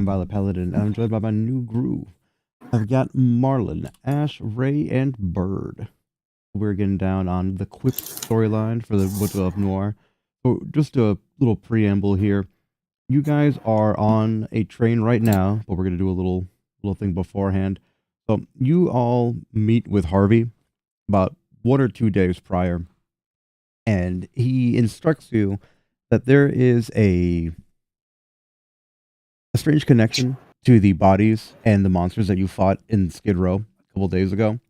Violet Paladin, and I'm joined by my new group. I've got Marlon, Ash, Ray, and Bird. We're getting down on the Quip storyline for the Witch of Noir. So just a little preamble here. You guys are on a train right now, but we're gonna do a little thing beforehand. So you all meet with Harvey about 1 or 2 days prior, and he instructs you that there is a strange connection to the bodies and the monsters that you fought in Skid Row a couple days ago.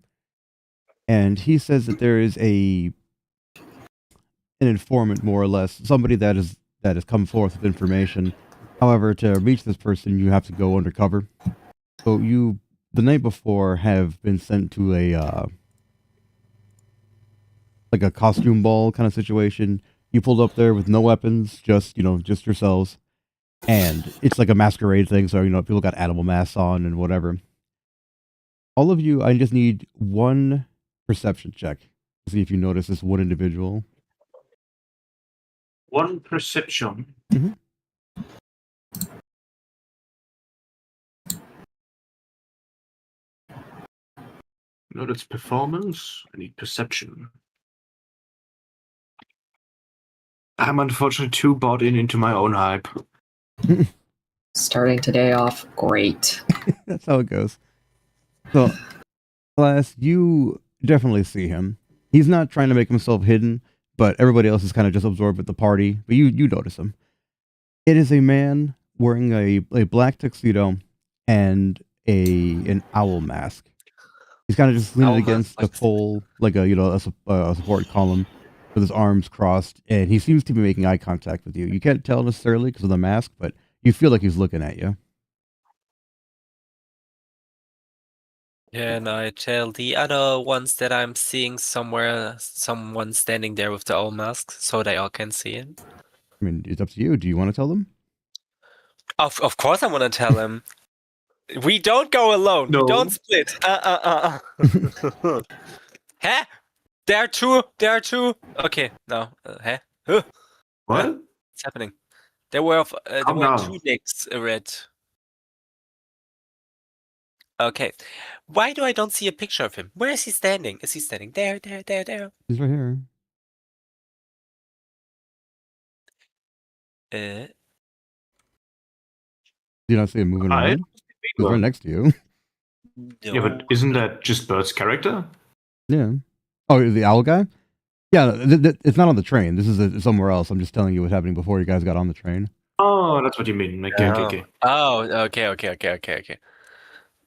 And he says that there is an informant, more or less, somebody that has come forth with information. However, to reach this person, you have to go undercover. So you, the night before, have been sent to a like a costume ball kind of situation. You pulled up there with no weapons, just yourselves, and it's like a masquerade thing. So people got animal masks on and whatever. All of you, I just need one perception check to see if you notice this one individual. One perception. Mm-hmm. No, that's performance. I need perception. I'm unfortunately too bought into my own hype. Starting today off great. That's how it goes. So, class, you definitely see him. He's not trying to make himself hidden, but everybody else is kind of just absorbed with the party. But you notice him. It is a man wearing a black tuxedo and an owl mask. He's kind of just leaning against the pole, like a support column, with his arms crossed, and he seems to be making eye contact with you. You can't tell necessarily because of the mask, but you feel like he's looking at you. And I tell the other ones that I'm seeing somewhere, someone standing there with the owl mask, so they all can see it. I mean, it's up to you. Do you want to tell them? Of course I want to tell him. We don't go alone. No. We don't split. Huh? There are two. Okay, no. Huh? What? What's happening? There were two necks red. Okay. Why do I don't see a picture of him? Where is he standing? Is he standing there? He's right here. Do you not see him moving around? He's right next to you. No. Yeah, but isn't that just Bird's character? Yeah. Oh, the owl guy? Yeah, it's not on the train. This is somewhere else. I'm just telling you what's happening before you guys got on the train. Oh, that's what you mean. Okay. Oh, okay.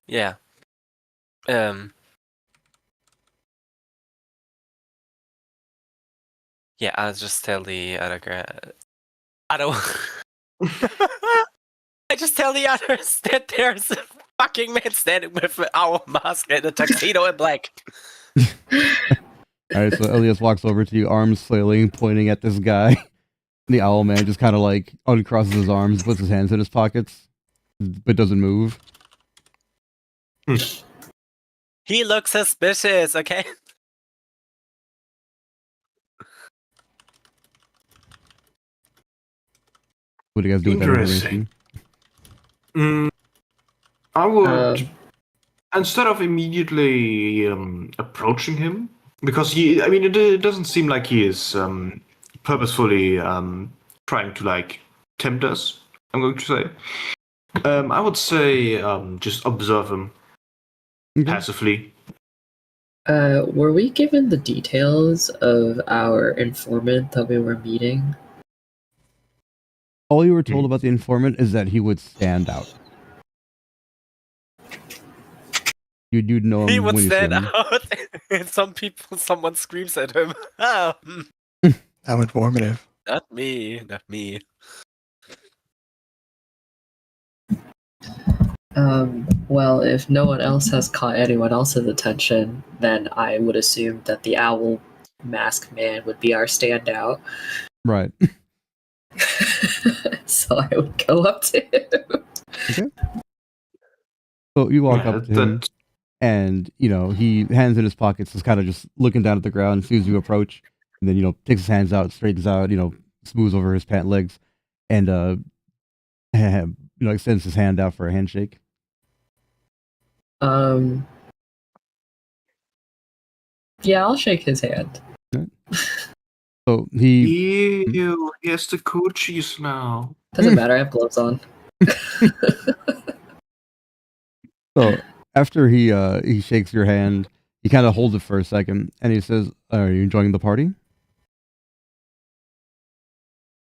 Yeah. Yeah, I'll just tell the other guy. I don't. I just tell the others that there's a fucking man standing with an owl mask and a tuxedo in black. Alright, so Elias walks over to you, arms flailing, pointing at this guy. The owl man just kind of like uncrosses his arms, puts his hands in his pockets, but doesn't move. He looks suspicious, okay? What do you guys do with that information? I would, instead of immediately approaching him, because it doesn't seem like he is purposefully trying to like tempt us. I'm going to say, I would say just observe him passively. Were we given the details of our informant that we were meeting? All you were told about the informant is that he would stand out. You'd know him. He would when stand you see him. out, and someone screams at him. How informative. Not me. Well, if no one else has caught anyone else's attention, then I would assume that the owl mask man would be our standout. Right. So I would go up to him. Okay. So you walk up to him, and he hands in his pockets, is kind of just looking down at the ground, sees you approach, and then takes his hands out, straightens out, smooths over his pant legs, and extends his hand out for a handshake. Yeah, I'll shake his hand. So he Ew, he has the coochies now. Doesn't matter, I have gloves on. So after he shakes your hand, he kind of holds it for a second, and he says, "Are you enjoying the party?"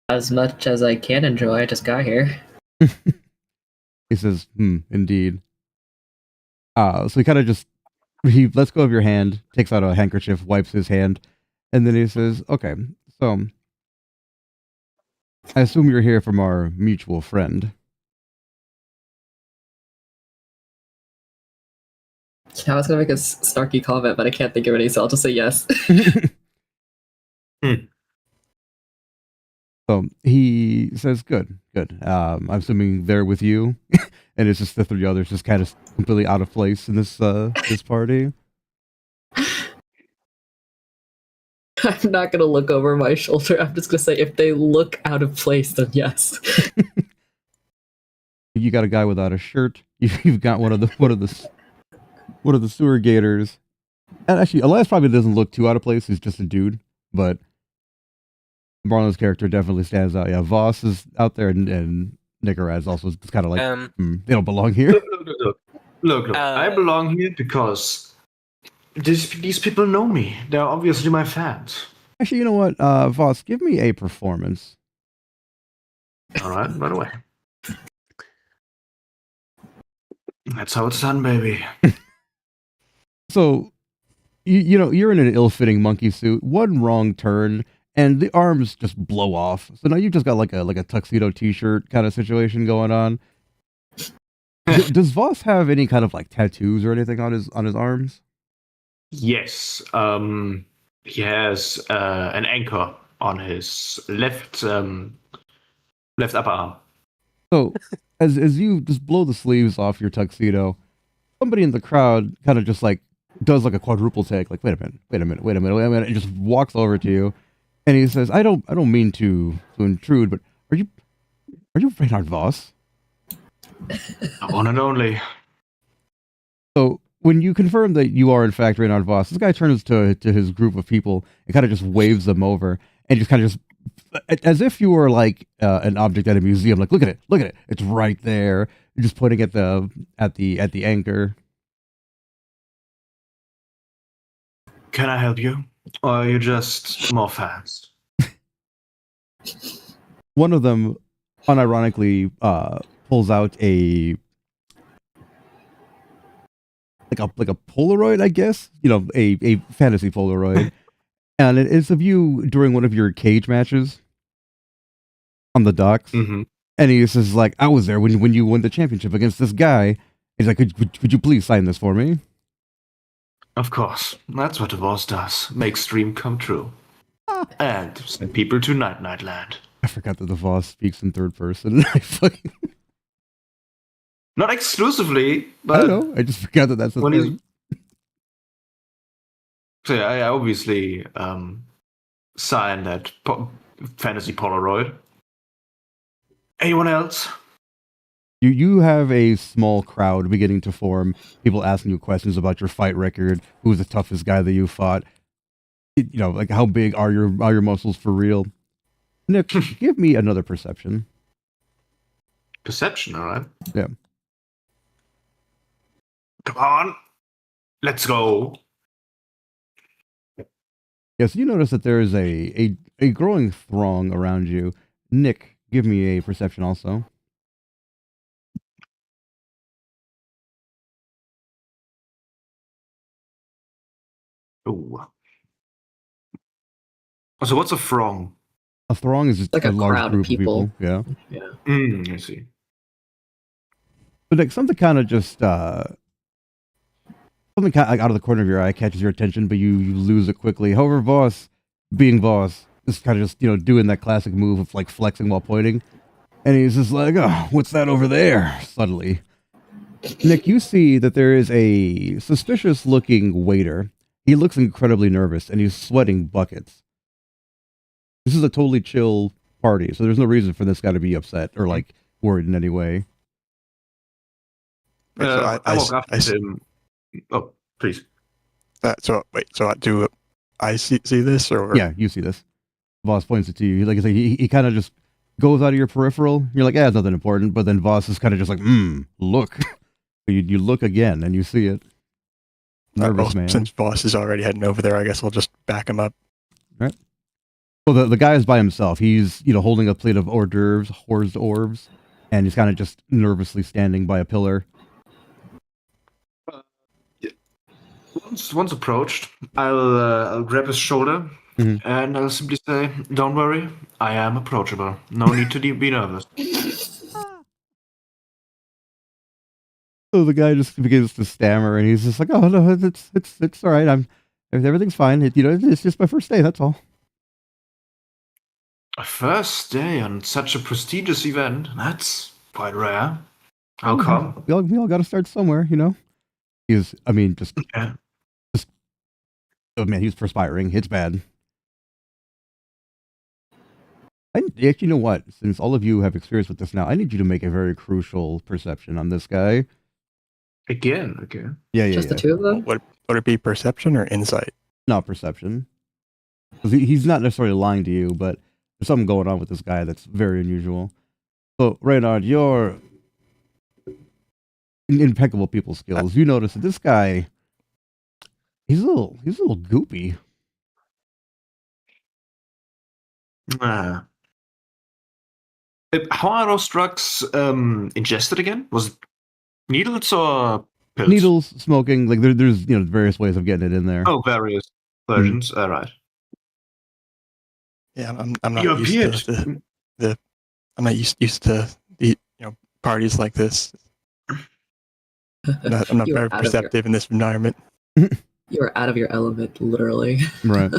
As much as I can enjoy, I just got here. He says, indeed. So he kind of just he lets go of your hand, takes out a handkerchief, wipes his hand, and then he says, "Okay, so I assume you're here from our mutual friend." I was gonna make a snarky comment, but I can't think of any, so I'll just say yes. So he says, "Good, good. I'm assuming they're with you," and it's just the three others just kind of completely out of place in this this party. I'm not gonna look over my shoulder. I'm just gonna say if they look out of place, then yes. You got a guy without a shirt. You've got one of the sewer gators. And actually, Elias probably doesn't look too out of place. He's just a dude, but Marlon's character definitely stands out. Yeah, Voss is out there, and Nicoraz also is kind of like, they don't belong here. Look. I belong here because these people know me. They're obviously my fans. Actually, you know what, Voss, give me a performance. All right away. That's how it's done, baby. So, you know, you're in an ill-fitting monkey suit. One wrong turn, and the arms just blow off. So now you've just got like a tuxedo T-shirt kind of situation going on. Does Voss have any kind of like tattoos or anything on his arms? Yes. He has an anchor on his left upper arm. So, as you just blow the sleeves off your tuxedo, somebody in the crowd kind of just like does like a quadruple take, like, wait a minute, and just walks over to you, and he says, I don't mean to intrude, but are you Reinhard Voss? The one and only. So when you confirm that you are in fact Reinhard Voss, this guy turns to his group of people and kind of just waves them over, and just kind of just as if you were like an object at a museum, like, look at it, it's right there. You're just pointing at the anchor. Can I help you? Or are you just more fast? One of them unironically pulls out a Polaroid, I guess, you know, a fantasy Polaroid, and it is of you during one of your cage matches on the docks. Mm-hmm. And he says, like, I was there when you won the championship against this guy. He's like, could you please sign this for me? Of course. That's what a boss does. Makes dream come true. And send people to Night Land. I forgot that the Voss speaks in third person. Not exclusively, but I don't know. I just forgot that that's the thing. So yeah, I obviously signed that fantasy Polaroid. Anyone else? You have a small crowd beginning to form. People asking you questions about your fight record. Who's the toughest guy that you fought? You know, like, how big are your muscles for real? Nick, give me another perception. Perception, all right. Yeah. Come on, let's go. Yes, you notice that there is a growing throng around you. Nick, give me a perception also. Ooh. So what's a throng? A throng is just Like a a large crowd of group of people. people. Yeah. Yeah. I see. But like something kind of just something kind of, like, out of the corner of your eye catches your attention, but you lose it quickly. However, Voss, being Voss, is kind of just, you know, doing that classic move of like flexing while pointing, and he's just like, "Oh, what's that over there?" Suddenly, Nick, you see that there is a suspicious-looking waiter. He looks incredibly nervous, and he's sweating buckets. This is a totally chill party, so there's no reason for this guy to be upset or like worried in any way. I walk up to him. Oh, please. So do I see this or? Yeah, you see this. Voss points it to you. Like I say, he kind of just goes out of your peripheral. You're like, yeah, it's nothing important. But then Voss is kind of just like, look. You look again and you see it. Nervous man. Since Voss is already heading over there, I guess we'll just back him up. Right. Well, the guy is by himself. He's holding a plate of hors d'oeuvres, and he's kind of just nervously standing by a pillar. Once approached, I'll grab his shoulder and I'll simply say, "Don't worry, I am approachable. No need to be nervous." So the guy just begins to stammer, and he's just like, "Oh no, it's all right. Everything's fine. It's just my first day. That's all." A first day on such a prestigious event, that's quite rare. How come? We all got to start somewhere, He's, Yeah. Oh man, he's perspiring. It's bad. Actually, you know what? Since all of you have experience with this now, I need you to make a very crucial perception on this guy. Again, okay. Yeah. Just the two of them? Would it be perception or insight? Not perception. 'Cause he's not necessarily lying to you, but there's something going on with this guy that's very unusual. So, Reynard, your impeccable people skills, you notice that this guy, he's a little goopy. How are those drugs ingested again? Was it needles or pills? Needles, smoking, like there's various ways of getting it in there. Oh, various versions. All right. Yeah, I'm not used to I'm not used to the parties like this. I'm not very perceptive in this environment. You're out of your element, literally. Right.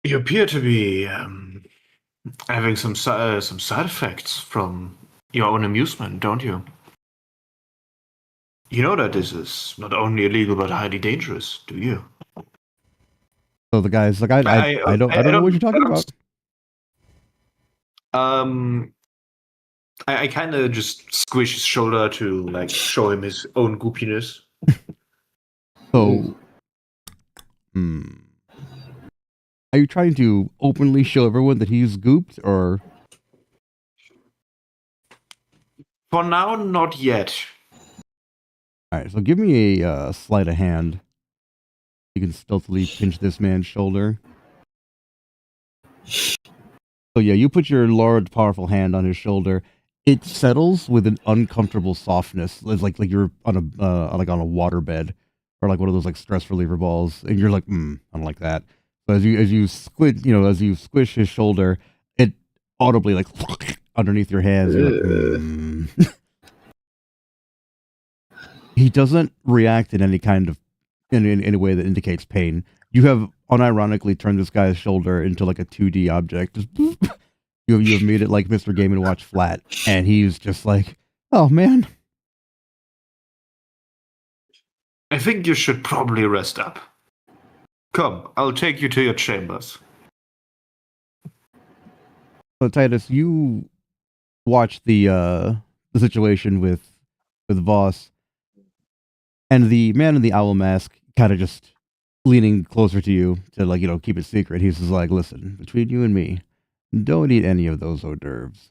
You appear to be having some side effects from your own amusement, don't you? You know that this is not only illegal but highly dangerous, do you? So the guy's like, I don't know what you're talking about. I kind of just squish his shoulder to show him his own goopiness. So, are you trying to openly show everyone that he's gooped, or? For now, not yet. All right, so give me a sleight of hand. You can stealthily pinch this man's shoulder. So yeah, you put your large, powerful hand on his shoulder. It settles with an uncomfortable softness. It's like you're on a water bed, or like one of those stress reliever balls, and you're like, I don't like that. So as you squish his shoulder, it audibly underneath your hands. You're like, He doesn't react in any kind of in any way that indicates pain. You have unironically turned this guy's shoulder into like a 2D object. Just you have made it like Mr. Game & Watch flat, and he's just like, oh man. I think you should probably rest up. Come, I'll take you to your chambers. So Titus, you watch the situation with Voss, and the man in the owl mask kind of just leaning closer to you to keep it secret. He's just like, listen, between you and me, don't eat any of those hors d'oeuvres.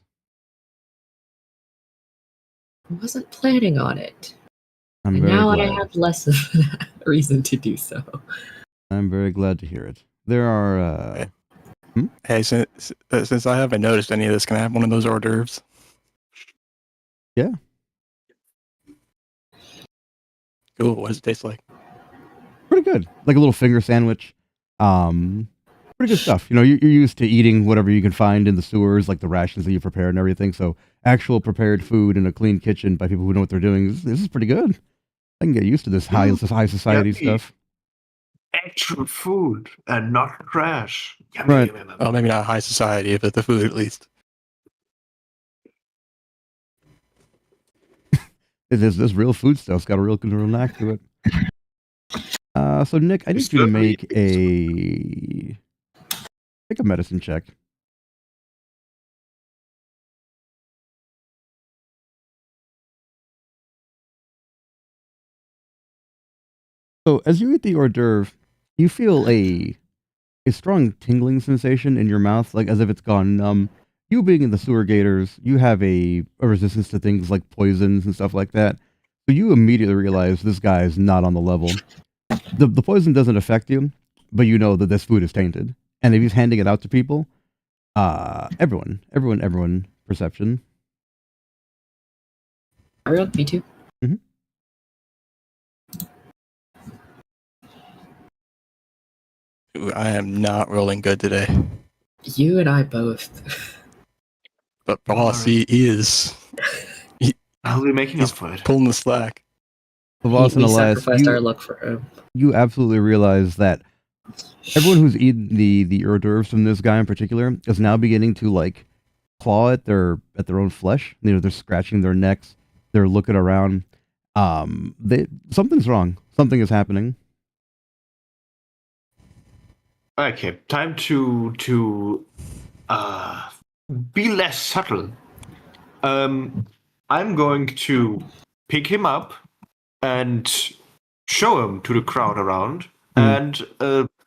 I wasn't planning on it. I'm And very now glad. I have less of a reason to do so. I'm very glad to hear it. There are Hey, since I haven't noticed any of this, can I have one of those hors d'oeuvres? Yeah. Cool. What does it taste like? pretty good. Like a little finger sandwich. Pretty good stuff. You're used to eating whatever you can find in the sewers, like the rations that you prepare and everything. So actual prepared food in a clean kitchen by people who know what they're doing. This is pretty good. I can get used to this high society stuff. Actual food and not trash. Right. Well, maybe not high society, but the food at least. This real food stuff's got a real knack to it. So Nick, I need you to make a medicine check. So as you eat the hors d'oeuvre, you feel a strong tingling sensation in your mouth, like as if it's gone numb. You being in the sewer gators, you have a resistance to things like poisons and stuff like that. So you immediately realize this guy is not on the level. The poison doesn't affect you, but you know that this food is tainted. And if he's handing it out to people, everyone, perception. Everyone, me too. Ooh, I am not rolling good today. You and I both. But boss, he is I'll be making he's up for it. pulling the slack. The boss and we Elias, sacrificed our luck for him. you absolutely realize that everyone who's eaten the hors d'oeuvres from this guy in particular is now beginning to like claw at their own flesh. You know, they're scratching their necks. They're looking around. Something's wrong. Something is happening. Okay, time to be less subtle. I'm going to pick him up and show him to the crowd around, and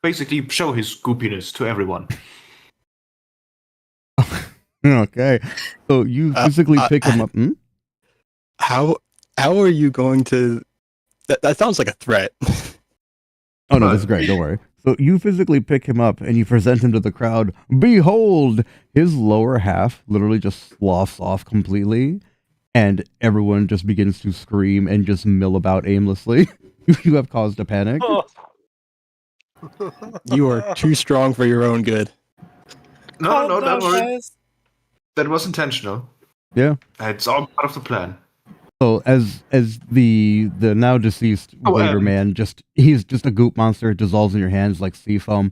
basically show his goopiness to everyone. Okay, so you physically pick him up. How are you going to? That sounds like a threat. Oh no, that's great. Don't worry. So you physically pick him up and you present him to the crowd. Behold, his lower half literally just sloughs off completely, and everyone just begins to scream and just mill about aimlessly. You have caused a panic. You are too strong for your own good. No, don't worry. That was intentional. Yeah. It's all part of the plan. So as the now deceased waiter man he's just a goop monster, it dissolves in your hands like sea foam.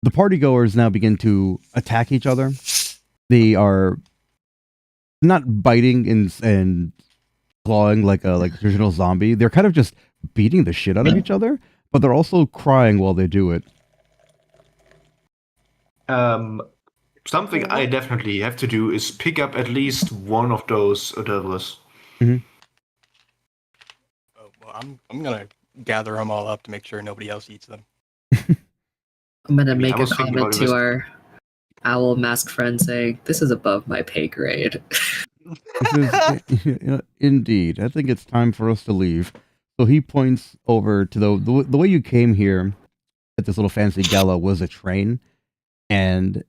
The partygoers now begin to attack each other. They are not biting and clawing like a traditional zombie. They're kind of just beating the shit out of each other, but they're also crying while they do it. Something I definitely have to do is pick up at least one of those hors d'oeuvres. Mm-hmm. Oh, well, I'm gonna gather them all up to make sure nobody else eats them. I'm gonna I make a was thinking comment about to our owl mask friend saying, "This is above my pay grade." This is indeed. I think it's time for us to leave. So he points over to the way you came here at this little fancy gala was a train, and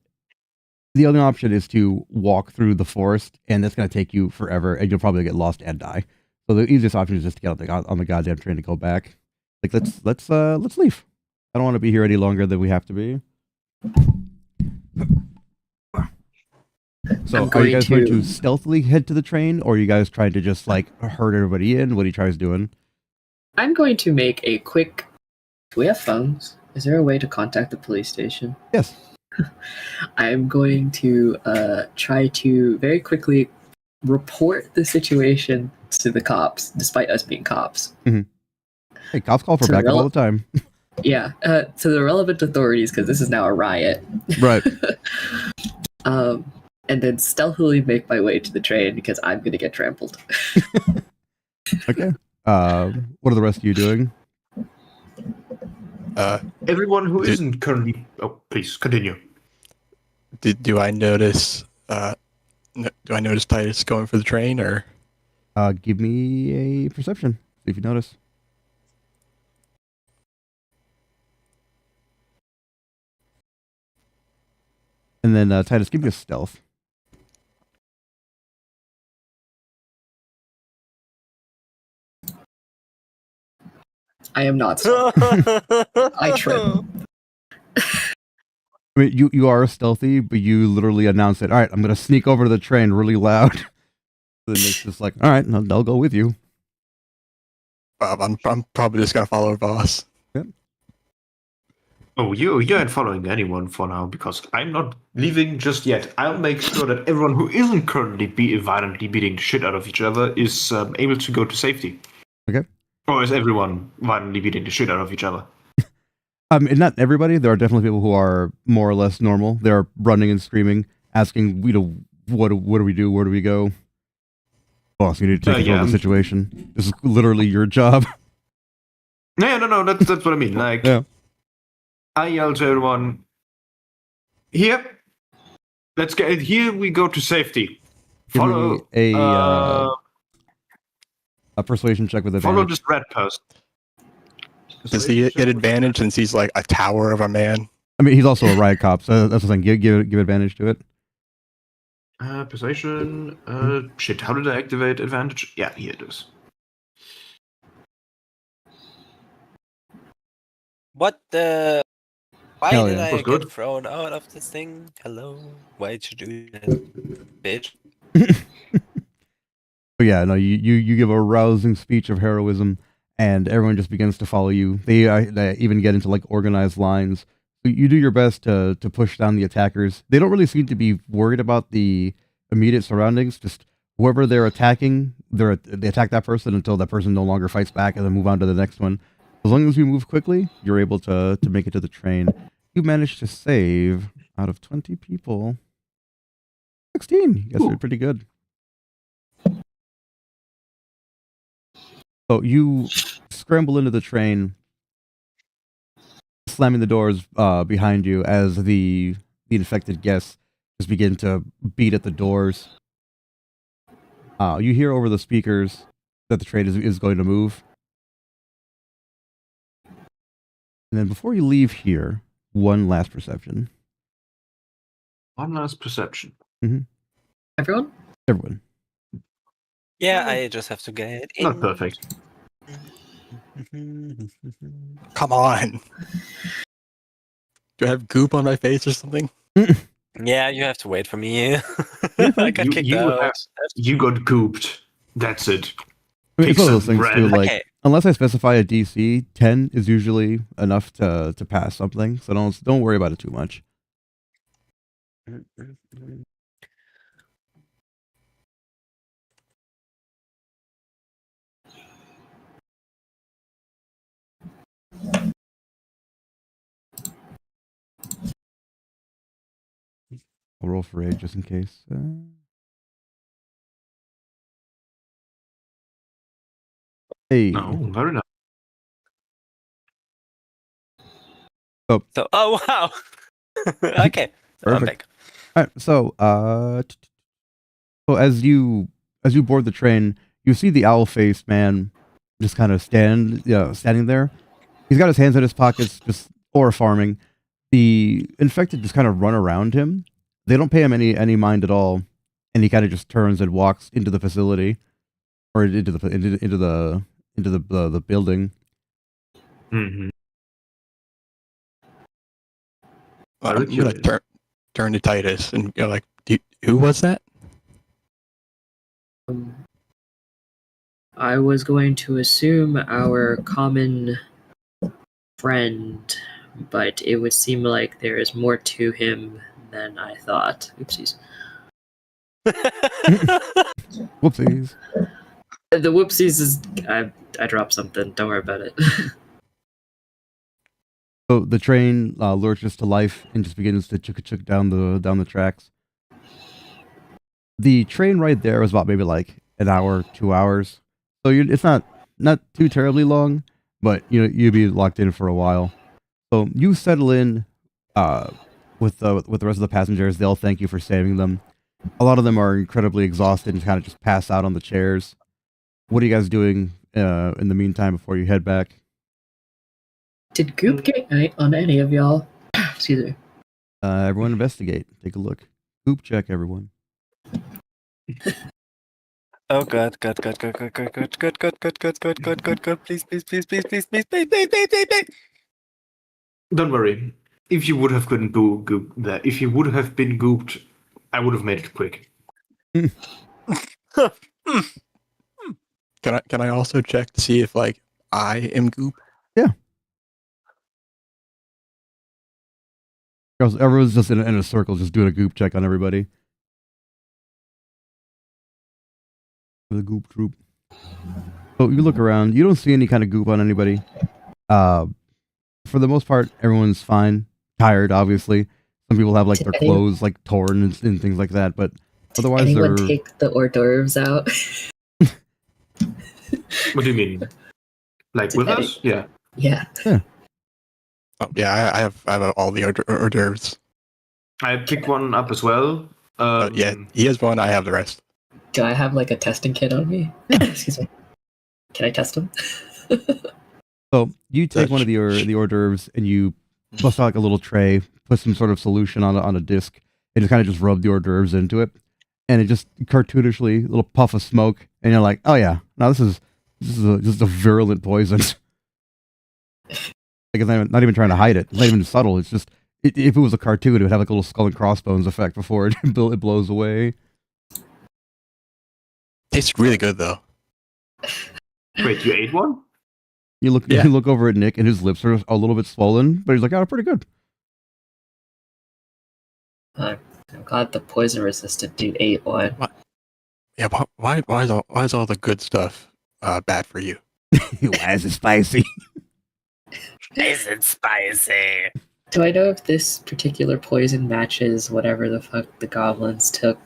the other option is to walk through the forest, and that's going to take you forever, and you'll probably get lost and die. So the easiest option is just to get on the goddamn train to go back. Like let's leave. I don't want to be here any longer than we have to be. So are you guys going to stealthily head to the train, or are you guys trying to just like herd everybody in? What are you guys doing? I'm going to make a quick. Do we have phones? Is there a way to contact the police station? Yes. I'm going to try to very quickly report the situation to the cops, despite us being cops. Mm-hmm. Hey, cops call for backup all the time. Yeah, to the relevant authorities, because this is now a riot. Right. And then stealthily make my way to the train because I'm going to get trampled. Okay. What are the rest of you doing? Everyone who isn't currently... Oh, please, continue. Do I notice... do I notice Titus going for the train, or...? Give me a perception. See if you notice. And then, Titus, give me a stealth. I am not stealth. I trip. I mean, you are stealthy, but you literally announce it. All right, I'm going to sneak over to the train really loud. Then it's just like, all right, I'll go with you. I'm probably just gonna follow our boss. Yep. Oh, you ain't following anyone for now, because I'm not leaving just yet. I'll make sure that everyone who isn't currently violently beating the shit out of each other is able to go to safety. Okay. Or is everyone violently beating the shit out of each other? And not everybody. There are definitely people who are more or less normal. They're running and screaming, asking, what do we do? Where do we go? Boss, you need to take control of the situation. This is literally your job. No. That's what I mean. Like, Yeah. I yell to everyone, here, let's get here. We go to safety. Give Follow. me a persuasion check with Follow advantage. this red person. Does he get advantage since he's like a tower of a man? I mean, he's also a riot cop, so that's the thing. Give advantage to it. Persuasion. Shit. How did I activate advantage? Yeah, here it is. What the? Why Hell did yeah. I Was get good. thrown out of this thing? Hello? Why'd you do that, bitch? But yeah, no, you give a rousing speech of heroism, and everyone just begins to follow you. They even get into like organized lines. You do your best to push down the attackers. They don't really seem to be worried about the immediate surroundings. Just whoever they're attacking, they attack that person until that person no longer fights back, and then move on to the next one. As long as you move quickly, you're able to make it to the train. You managed to save out of 20 people 16. You guys did pretty good. So you scramble into the train, slamming the doors behind you as the infected guests just begin to beat at the doors. You hear over the speakers that the train is going to move. And then before you leave here, one last perception. One last perception. Everyone? Everyone. Yeah, I just have to get in. Not perfect. Come on. Do I have goop on my face or something? Yeah, you have to wait for me. You're I fine. got kicked You out. got gooped. That's it. I mean, it's one of those Pixel things too, red. like, Okay. unless I specify a DC, 10 is usually enough to pass something, so don't worry about it too much. I'll roll for aid just in case. Hey. No, very nice. So, oh wow. Okay, I'm Perfect. back. All right, so so as you board the train, you see the owl-faced man just kind of standing there. He's got his hands in his pockets, just aura farming. The infected just kind of run around him. They don't pay him any mind at all, and he kind of just turns and walks into the facility, or into the building. Mm-hmm. I'm gonna turn to Titus and go like, who was that? I was going to assume our common friend, but it would seem like there is more to him than I thought. Oopsies. Whoopsies. The whoopsies is I dropped something. Don't worry about it. So the train lurches to life and just begins to chuk down the tracks. The train ride there was about maybe like an hour, 2 hours. So it's not too terribly long, but you'd be locked in for a while. So you settle in with the rest of the passengers. They'll thank you for saving them. A lot of them are incredibly exhausted and kind of just pass out on the chairs. What are you guys doing in the meantime before you head back? Did Goop get on any of y'all? Excuse me. Everyone investigate. Take a look. Goop check, everyone. Oh god, please, please. Don't worry. If you would have couldn't do goop that, if you would have been gooped, I would have made it quick. Can I also check to see if like I am goop? Everyone's just in a circle, just doing a goop check on everybody. The goop troop. So you look around, you don't see any kind of goop on anybody. For the most part, everyone's fine. Tired, obviously. Some people have like their clothes like torn and things like that, but otherwise anyone they're take the hors d'oeuvres out? What do you mean? Like with us? Yeah. Yeah. Oh, yeah, I have all the hors d'oeuvres. I pick one up as well. Yeah, he has one. I have the rest. Do I have like a testing kit on me? Yeah. Excuse me. Can I test them? So you take one of the hors d'oeuvres and you bust out like a little tray, put some sort of solution on a disc, and just kind of just rub the hors d'oeuvres into it, and it just cartoonishly a little puff of smoke, and you're like, oh yeah, now this is just a virulent poison. Like it's not even trying to hide it. It's not even subtle. It's just if it was a cartoon, it would have like a little skull and crossbones effect before it blows away. Tastes really good though. Wait, you ate one? You look over at Nick, and his lips are a little bit swollen, but he's like, oh, pretty good. I'm glad the poison resistant dude ate one. Yeah, why is all the good stuff bad for you? Why is it spicy? Is it spicy? Do I know if this particular poison matches whatever the fuck the goblins took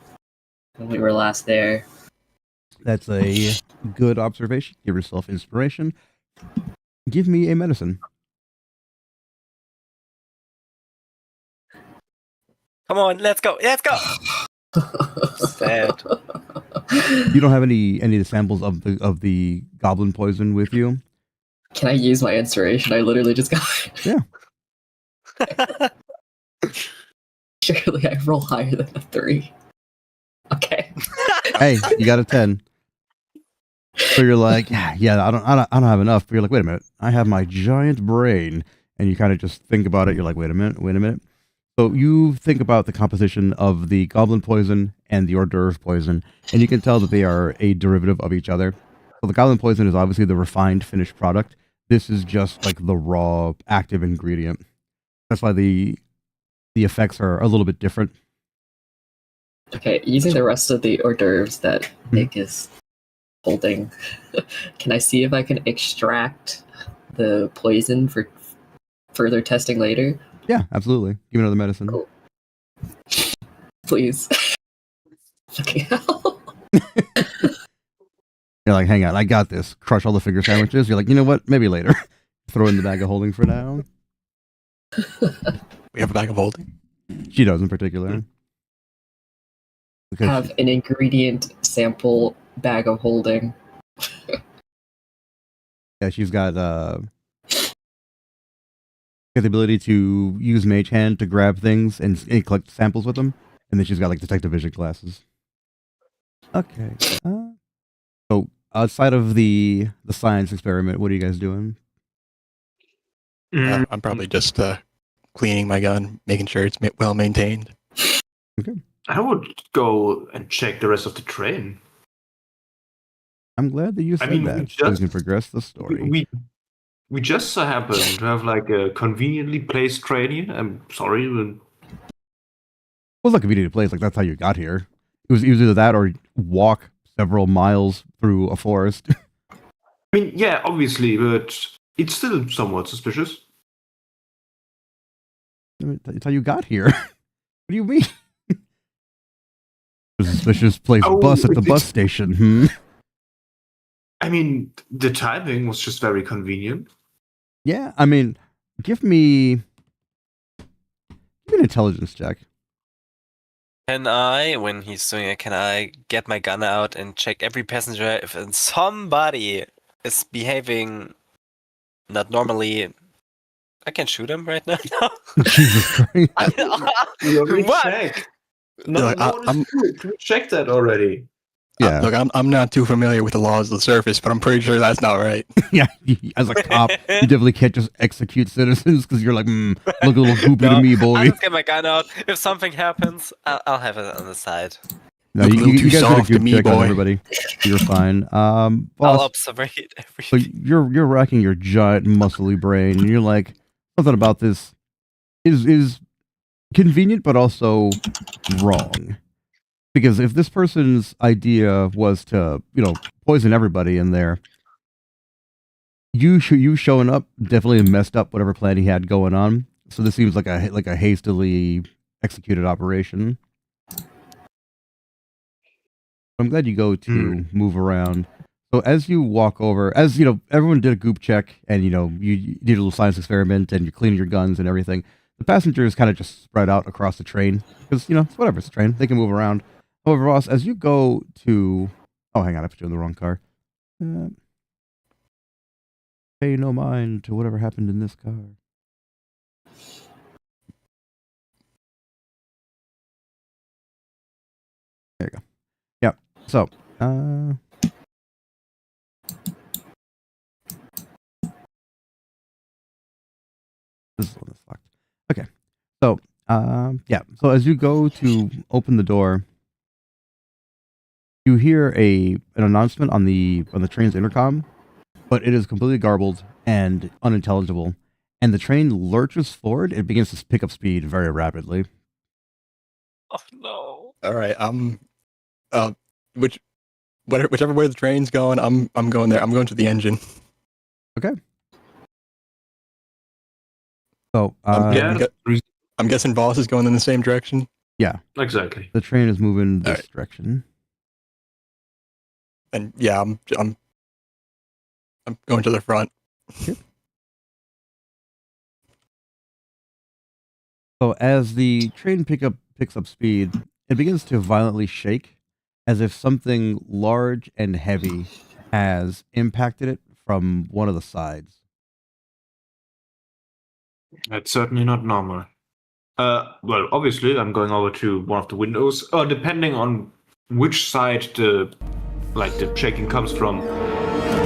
when we were last there? That's a good observation. Give yourself inspiration. Give me a medicine. Come on, let's go. Let's go. Sad. You don't have any of the samples of the goblin poison with you. Can I use my inspiration? I literally just got it. Yeah. Surely I roll higher than a 3. Okay. Hey, you got a 10. So you're like, yeah, I don't have enough. But you're like, wait a minute, I have my giant brain, and you kind of just think about it. You're like, wait a minute. So you think about the composition of the goblin poison and the hors d'oeuvre poison, and you can tell that they are a derivative of each other. So the goblin poison is obviously the refined finished product. This is just like the raw active ingredient. That's why the effects are a little bit different. Okay, using the rest of the hors d'oeuvres that Nick is holding, can I see if I can extract the poison for further testing later? Yeah, absolutely. Give me another medicine. Cool. Please. Fucking hell. You're like, hang on, I got this. Crush all the finger sandwiches. You're like, you know what? Maybe later. Throw in the bag of holding for now. We have a bag of holding. She does in particular. Because Have an ingredient sample bag of holding. yeah, she's got the ability to use Mage Hand to grab things and collect samples with them, and then she's got like detective vision glasses. Okay. So outside of the science experiment, what are you guys doing? I'm probably just cleaning my gun, making sure it's well maintained. I would go and check the rest of the train. I'm glad that you said that. So we can progress the story. We just so happen to have like a conveniently placed train here. I'm sorry, but Well, it's not convenient place. Like that's how you got here. It was either that or walk several miles through a forest. I mean, yeah, obviously, but it's still somewhat suspicious. It's how you got here. What do you mean? A suspicious place bus at the bus station. I mean, the timing was just very convenient. Yeah, I mean, give me an intelligence check. Can I, when he's doing it, can I get my gun out and check every passenger if somebody is behaving not normally? I can shoot him right now. Jesus Christ. We already What? checked. No, Look, no one is good. We checked that already. Yeah. Look, I'm not too familiar with the laws of the surface, but I'm pretty sure that's not right. Yeah, as a cop, you definitely can't just execute citizens because you're like, look a little goopy to me, boy. I'll just get my gun out. If something happens, I'll have it on the side. No, Look a little too guys did a soft to good me, check on boy. everybody. You're fine. I'll Boss, observe so everything. you're racking your giant muscly brain, and you're like, something about this is convenient, but also wrong. Because if this person's idea was to, poison everybody in there, you showing up definitely messed up whatever plan he had going on. So this seems like a hastily executed operation. I'm glad you go to move around. So as you walk over, as you know, everyone did a goop check, and you know you did a little science experiment, and you're cleaning your guns and everything. The passengers kind of just spread out across the train because you know it's whatever, it's a train, they can move around. However, Ross, as you go to, oh, hang on, I put you in the wrong car. Pay no mind to whatever happened in this car. There you go. Yeah. So, this is one that's locked. Okay. So, yeah. So as you go to open the door, you hear an announcement on the train's intercom, but it is completely garbled and unintelligible. And the train lurches forward. It begins to pick up speed very rapidly. Oh no. All right. Whichever way the train's going, I'm going there. I'm going to the engine. Okay. So, I'm guessing Voss is going in the same direction. Yeah, exactly. the train is moving this right. direction. And yeah, I'm going to the front. Okay. So as the train picks up speed, it begins to violently shake, as if something large and heavy has impacted it from one of the sides. That's certainly not normal. Well, obviously, I'm going over to one of the windows. Depending on which side the shaking comes from,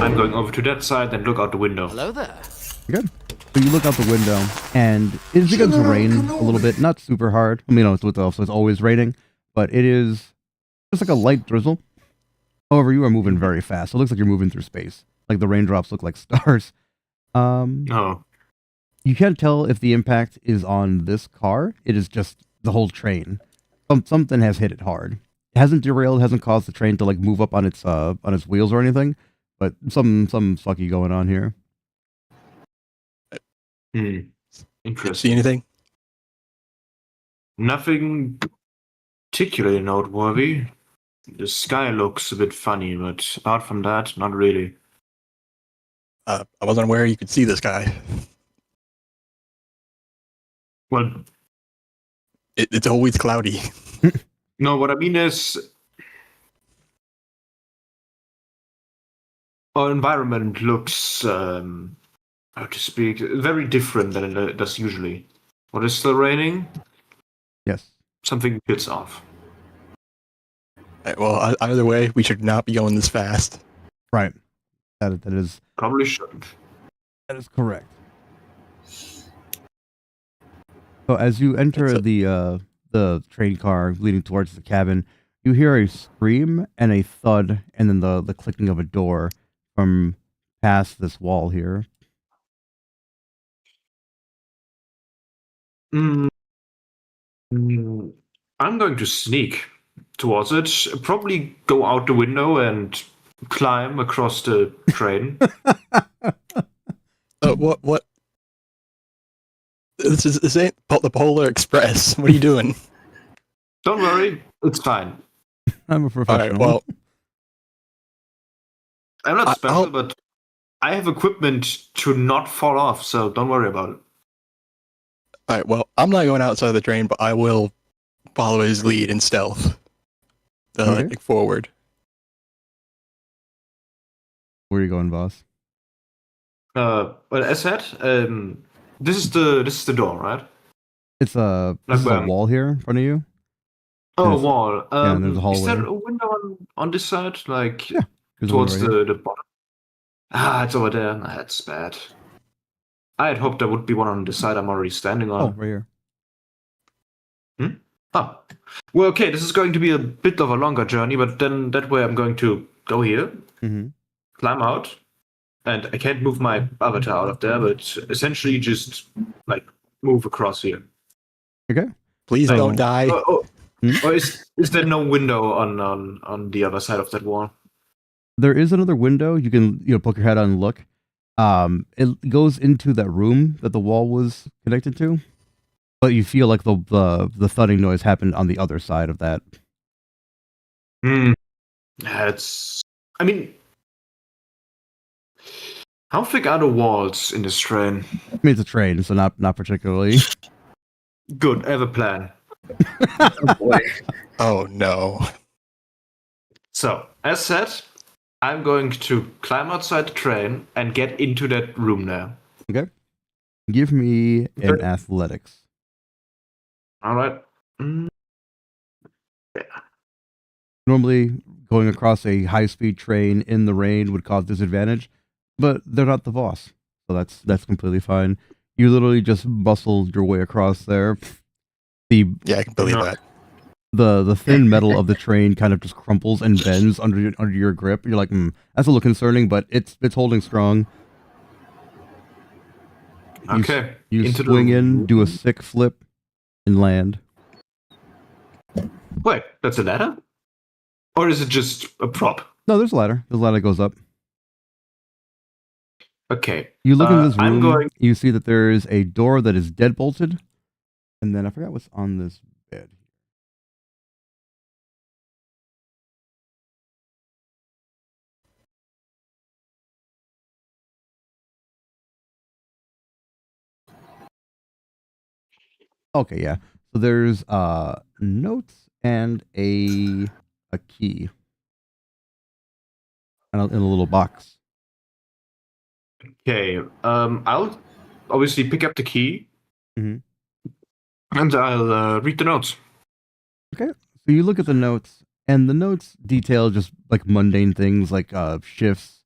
I'm going over to that side and look out the window. Hello there. Good. So you look out the window, and it begins to rain a little bit. Not super hard. I mean, you know, it's always raining, but it is just like a light drizzle. However, you are moving very fast. It looks like you're moving through space. Like the raindrops look like stars. Oh. You can't tell if the impact is on this car. It is just the whole train. Something has hit it hard. It hasn't derailed, hasn't caused the train to like move up on its wheels or anything, but some fucky going on here. Interesting. See anything? Nothing particularly noteworthy. The sky looks a bit funny, but apart from that, not really. I wasn't aware you could see the sky. Well, It's always cloudy. no, what I mean is our environment looks, how to speak, very different than it does usually. What is still raining? Yes. Something gets off. Right, well, either way, we should not be going this fast. Right. That is Probably shouldn't. That is correct. So as you enter the train car leading towards the cabin, you hear a scream and a thud, and then the clicking of a door from past this wall here. I'm going to sneak towards it. Probably go out the window and climb across the train. What? This ain't the Polar Express. What are you doing? Don't worry, it's fine. I'm a professional. All right, well, I'm not special, but I have equipment to not fall off, so don't worry about it. all right, well, I'm not going outside the train, but I will follow his lead in stealth. Okay. Like forward. Where are you going, boss? Well, as said, this is the door, right? It's a wall here in front of you. Oh, There's- a wall. yeah, and there's a hallway. Is there a window on this side, like Yeah, there's a towards window right the bottom? Ah, it's over there. That's bad. I had hoped there would be one on the side I'm already standing Oh, on. right here. Oh. Well, okay, this is going to be a bit of a longer journey, but then that way I'm going to go here, Mm-hmm. climb out, and I can't move my avatar out of there, but essentially just like move across here. Okay. Please So- don't die. Or is there no window on the other side of that wall? There is another window. You can poke your head out and look. It goes into that room that the wall was connected to, but you feel like the thudding noise happened on the other side of that. I mean, How thick are the walls in this train? I mean, it's a train, so not particularly. Good, I have a plan. Oh boy. Oh no. So, as said, I'm going to climb outside the train and get into that room now. Okay. Give me an Okay. athletics. All right. Normally, going across a high-speed train in the rain would cause disadvantage, but they're not the boss, so that's completely fine. You literally just bustled your way across there. The Yeah, I can believe No. that. the thin metal of the train kind of just crumples and bends under your grip. You're like, that's a little concerning, but it's holding strong. Okay. You into swing the in, do a room. sick flip, and land. Wait, that's a ladder? Or is it just a prop? No, there's a ladder. The ladder goes up. Okay. You look into this I'm room. going. You see that there is a door that is dead bolted, and then I forgot what's on this bed. Okay, yeah. So there's notes and a key in a little box. Okay. I'll obviously pick up the key. Mhm. And I'll read the notes. Okay. So you look at the notes, and the notes detail just like mundane things like shifts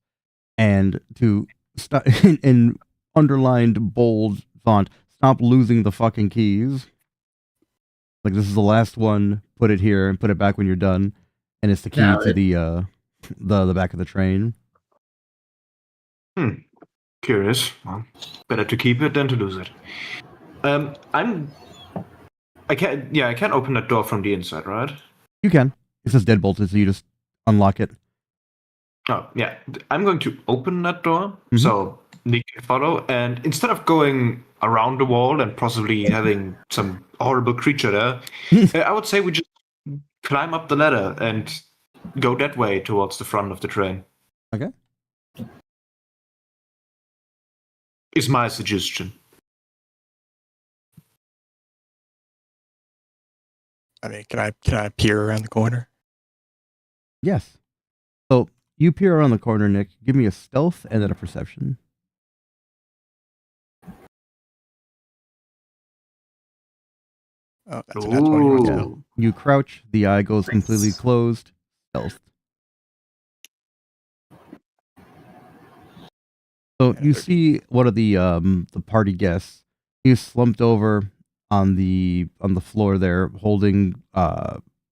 and to stop in underlined bold font, stop losing the fucking keys. Like this is the last one. Put it here and put it back when you're done. And it's the key to Valid. the back of the train. Curious. Well, better to keep it than to lose it. I can't open that door from the inside, right? You can. It says dead bolted, so you just unlock it. Oh, yeah. I'm going to open that door. Mhm. So Nick can follow. And instead of going around the wall and possibly having some horrible creature there, I would say we just climb up the ladder and go that way towards the front of the train. Okay. Is my suggestion. I mean, can I peer around the corner? Yes. So you peer around the corner, Nick. Give me a stealth and then a perception. Oh, that's a nat 20 on stealth. Ooh. You crouch, the eye goes Nice. completely closed. Stealth. So Yeah, you they're- see one of the party guests. He's slumped over on the floor there, holding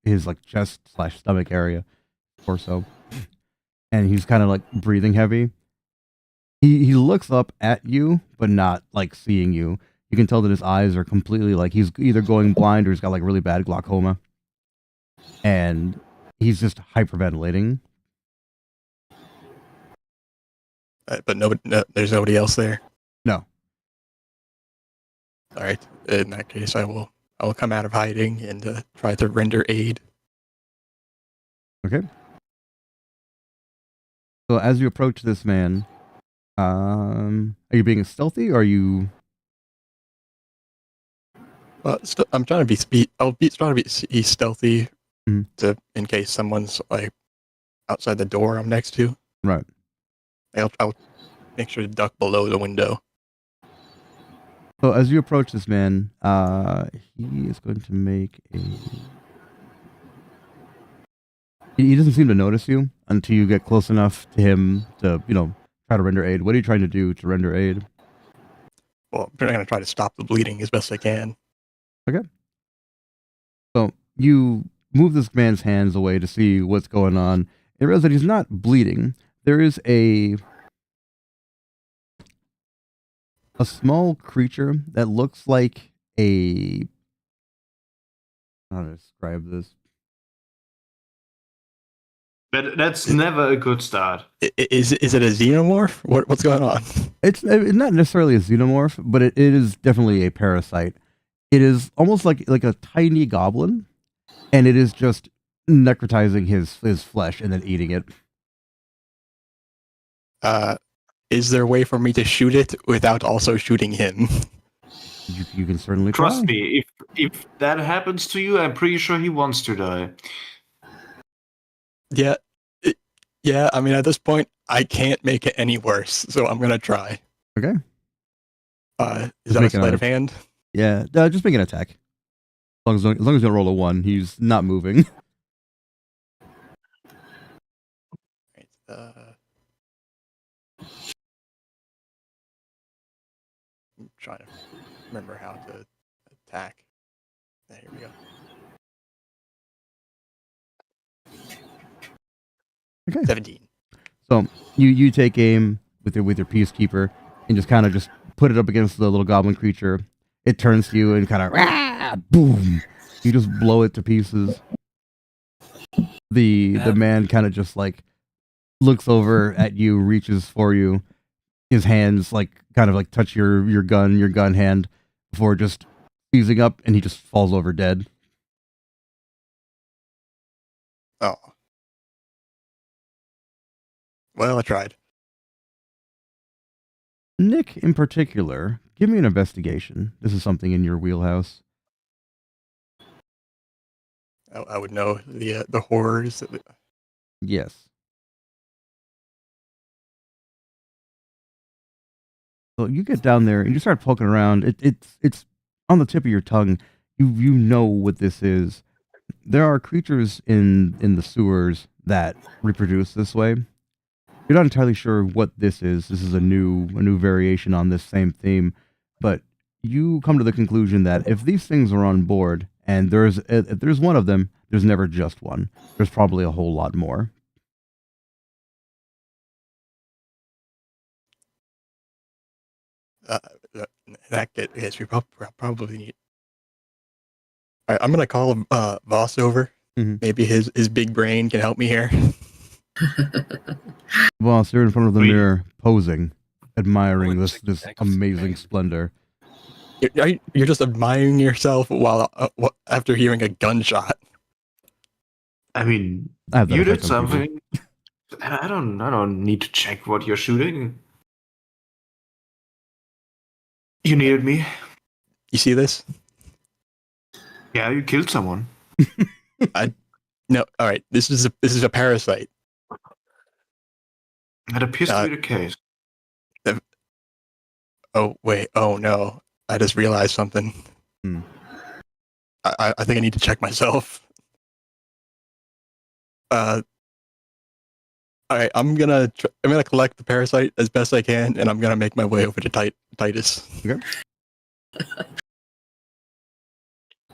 his like chest/stomach area, torso, and he's kind of like breathing heavy. He looks up at you, but not like seeing you. You can tell that his eyes are completely like he's either going blind or he's got like really bad glaucoma, and he's just hyperventilating. But there's nobody else there. No. All right. In that case, I will come out of hiding and try to render aid. Okay. So as you approach this man, are you being stealthy or are you? Well, I'm trying to be speed. Trying to be stealthy, Mhm. in case someone's like outside the door I'm next to. Right. I'll make sure to duck below the window. So as you approach this man, he is going to make a. He doesn't seem to notice you until you get close enough to him to, try to render aid. What are you trying to do to render aid? Well, I'm going to try to stop the bleeding as best I can. So you move this man's hands away to see what's going on. And realize that he's not bleeding. There is a small creature that looks like a. How to describe this? That's never a good start. Is it a xenomorph? What's going on? It's not necessarily a xenomorph, but it is definitely a parasite. It is almost like a tiny goblin, and it is just necrotizing his flesh and then eating it. is there a way for me to shoot it without also shooting him? You can certainly Trust try. me, if that happens to you, I'm pretty sure he wants to die. Yeah, yeah. I mean, at this point, I can't make it any worse, so I'm gonna try. Okay. Is that a sleight of hand? Yeah, just make an attack. As long as you don't roll a 1, he's not moving. Right, I'm trying to remember how to attack. There we go. Okay. 17. So you take aim with your peacekeeper and just kind of just put it up against the little goblin creature. It turns to you and kind of boom. You just blow it to pieces. The man kind of just like looks over at you, reaches for you. His hands like kind of like touch your gun hand before just seizing up, and he just falls over dead. Oh. Well, I tried. Nick, in particular, give me an investigation. This is something in your wheelhouse. I would know the horrors. Yes. So you get down there and you start poking around. It's on the tip of your tongue. You know what this is. There are creatures in the sewers that reproduce this way. You're not entirely sure what this is. This is a new variation on this same theme, but you come to the conclusion that if these things are on board and if there's one of them, there's never just one. There's probably a whole lot more. In that case, we probably need. All right, I'm gonna call Voss over. Mhm. Maybe his big brain can help me here. Well, you're in front of the Wait. mirror, posing, admiring would this check the this back of the amazing bag. splendor. You're just admiring yourself while after hearing a gunshot. I mean, I have that you did effect on people. something. And I don't need to check what you're shooting. You needed me. You see this? Yeah, you killed someone. No. All right. This is a parasite. That appears to be the case. Oh wait. Oh no. I just realized something. Hmm. I think I need to check myself. All right. I'm gonna collect the parasite as best I can, and I'm gonna make my way over to Titus. Okay.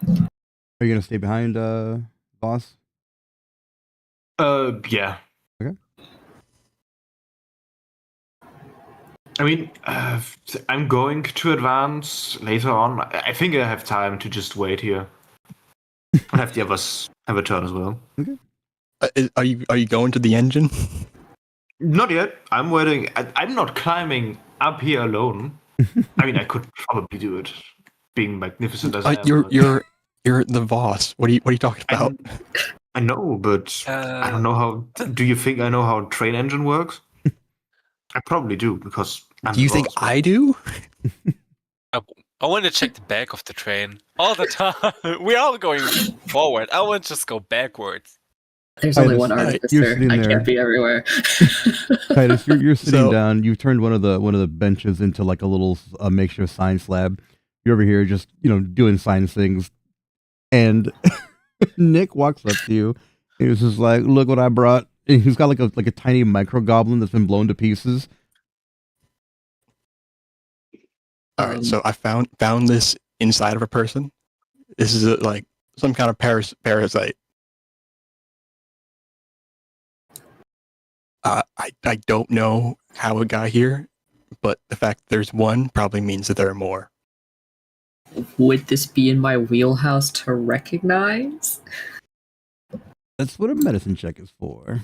Are you gonna stay behind, boss? Yeah. Okay. I mean, I'm going to advance later on. I think I have time to just wait here. I'll have the others have a turn as well. Are you going to the engine? Not yet. I'm waiting. I'm not climbing up here alone. I mean, I could probably do it, being magnificent as I am. but- You're the boss. What are you talking about? I know, but I don't know how. Do you think I know how a train engine works? I probably do because. I'm Do you the think boss, I do? I want to check the back of the train all the time. We're all going forward. I want to just go backwards. There's Titus, only one you're artificer. sitting I there. can't be everywhere. Titus, you're sitting So- down. You've turned one of the benches into like a little makeshift science lab. You're over here just doing science things, and Nick walks up to you. And he's just like, "Look what I brought." And he's got like a tiny micro goblin that's been blown to pieces. All right. So I found this inside of a person. This is like some kind of parasite. I don't know how it got here, but the fact there's one probably means that there are more. Would this be in my wheelhouse to recognize? That's what a medicine check is for.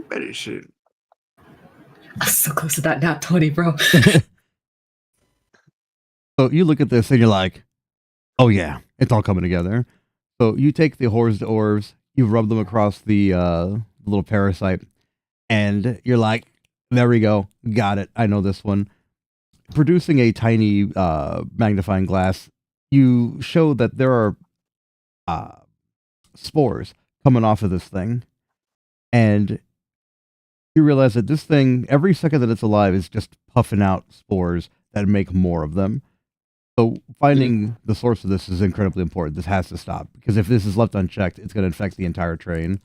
Very soon. I'm so close to that nat 20, bro. So you look at this and you're like, "Oh yeah, it's all coming together." So you take the Horrors to Orbs, you rub them across the little parasite, and you're like, There we go. Got it. I know this one. Producing a tiny magnifying glass, you show that there are spores coming off of this thing, and you realize that this thing, every second that it's alive, is just puffing out spores that make more of them. So finding the source of this is incredibly important. This has to stop, because if this is left unchecked, it's going to infect the entire train.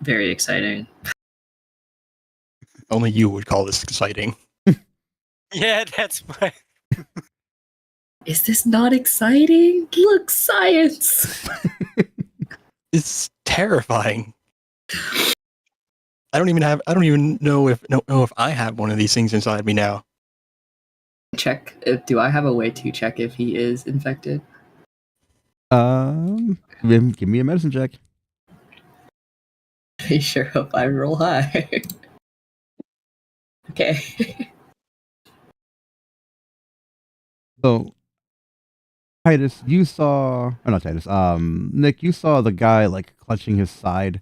Very exciting. Only you would call this exciting. Yeah, that's why. Is this not exciting? Look, science! It's terrifying. I don't even know if I have one of these things inside me now. Check. Do I have a way to check if he is infected? Give me a medicine check. I sure hope I roll high. Okay. So, Titus, you saw, or not Titus, Nick, you saw the guy like clutching his side.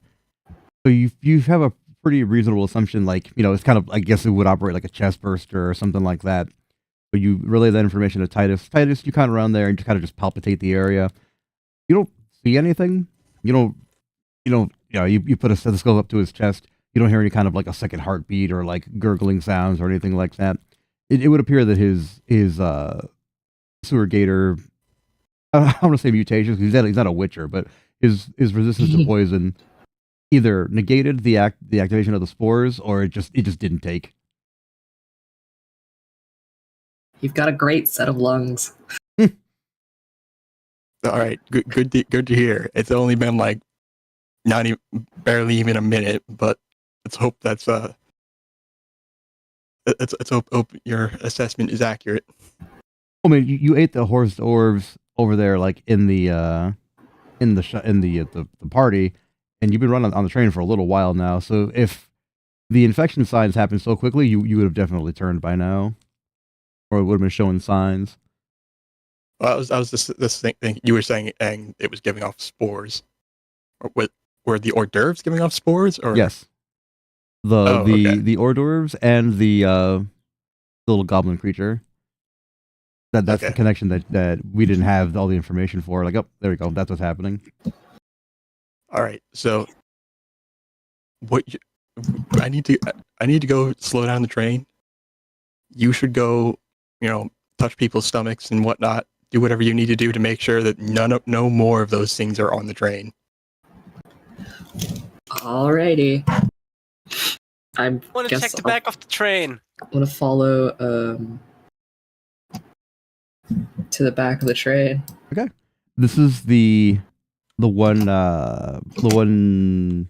So you have a pretty reasonable assumption, like, you know, it's kind of, I guess it would operate like a chest burster or something like that. But you relay that information to Titus. Titus, you kind of run there and you kind of just palpitate the area. You don't see anything. You put a stethoscope up to his chest. You don't hear any kind of like a second heartbeat or like gurgling sounds or anything like that. It would appear that his sewer gator, I don't want to say mutations, because he's not a witcher, but his resistance to poison either negated the activation of the spores, or it just didn't take. You've got a great set of lungs. All right, good to hear. It's only been like barely even a minute, but let's hope let's hope your assessment is accurate. I mean, you ate the horse orbs over there, like in the party, and you've been running on the train for a little while now. So if the infection signs happened so quickly, you would have definitely turned by now, or it would have been showing signs. Well, I was this thing you were saying, and it was giving off spores. Or were the hors d'oeuvres giving off spores? Or Yes, the hors d'oeuvres and the little goblin creature. That's Okay. the connection that we didn't have all the information for. Like, oh, there we go. That's what's happening. All right, so I need to go slow down the train. You should go, touch people's stomachs and whatnot. Do whatever you need to do to make sure that no more of those things are on the train. Alrighty. I Want to guess check the I'll- back of the train? I'm gonna follow to the back of the train. This is the one I don't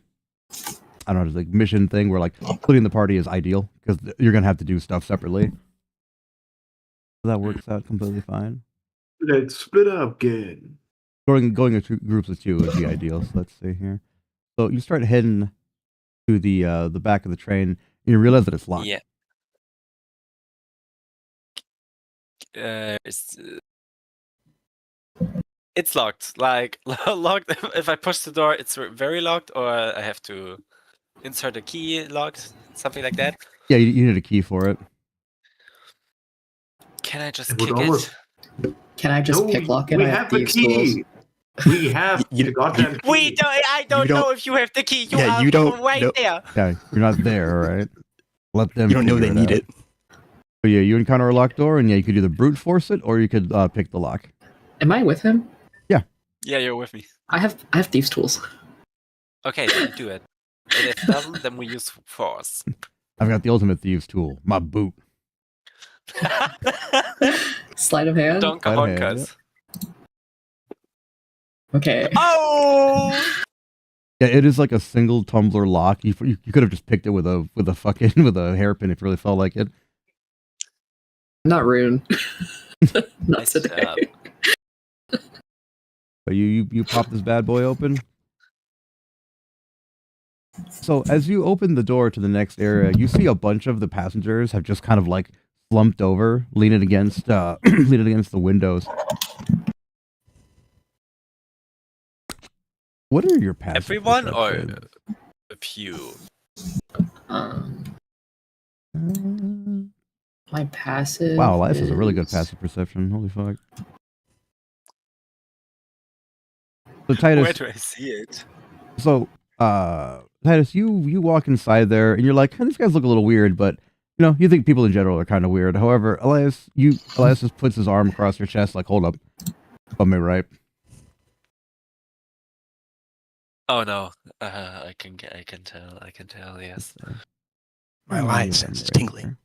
know, like mission thing where like splitting the party is ideal because you're gonna have to do stuff separately. So that works out completely fine. Let's split up again. Going in groups of two would be ideal. So let's see here. So you start heading to the back of the train, and you realize that it's locked. Yeah. It's locked. Like locked. If I push the door, it's very locked, or I have to insert a key locked, something like that. Yeah, you need a key for it. Can I just It would kick almost- it? Can I just No, pick lock it? we I have the thieves' tools. key. We have the goddamn key. We don't. I don't don't- know if you have the key. You Yeah, are you don't right know- there. Yeah, you're not there, all right? Let them. You don't know figure they need out. it. But yeah, you encounter a locked door, and yeah, you could either brute force it or you could pick the lock. Am I with him? Yeah, you're with me. I have thieves' tools. Okay, then do it. And if it doesn't, then we use force. I've got the ultimate thieves tool, my boot. Sleight of hand. Donka Sleight of hand, honkas. Okay. Oh! Yeah, it is like a single tumbler lock. You could have just picked it with a with a hairpin if you really felt like it. Not Rune. Not Nice today. job. But you pop this bad boy open. So as you open the door to the next area, you see a bunch of the passengers have just kind of like slumped over, leaning against leaning against the windows. What are your passive Everyone or perceptions? A few. Um, Uh, my passive. wow, Elias has a really good is- passive perception. Holy fuck. So Where Titus, do I see it? so Titus, you walk inside there and you're like, "Huh, these guys look a little weird, but you know, you think people in general are kind of weird. However, Elias just puts his arm across your chest, like, hold up, am I right? Oh no. I can tell. I can tell. Yes. My Elias sense is tingling.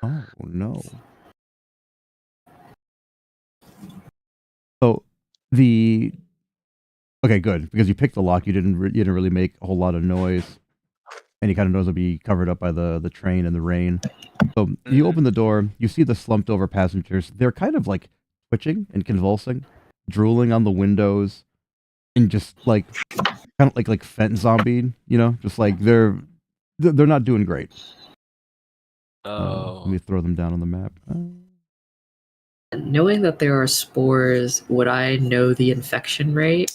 Oh no. So the okay, good, because you picked the lock. You didn't really make a whole lot of noise. Any kind of noise will be covered up by the train and the rain. So you open the door. You see the slumped over passengers. They're kind of like twitching and convulsing, drooling on the windows, and just like kind of like fent zombie. You know, just like they're not doing great. Let Oh. me throw them down on the map. Knowing that there are spores, would I know the infection rate?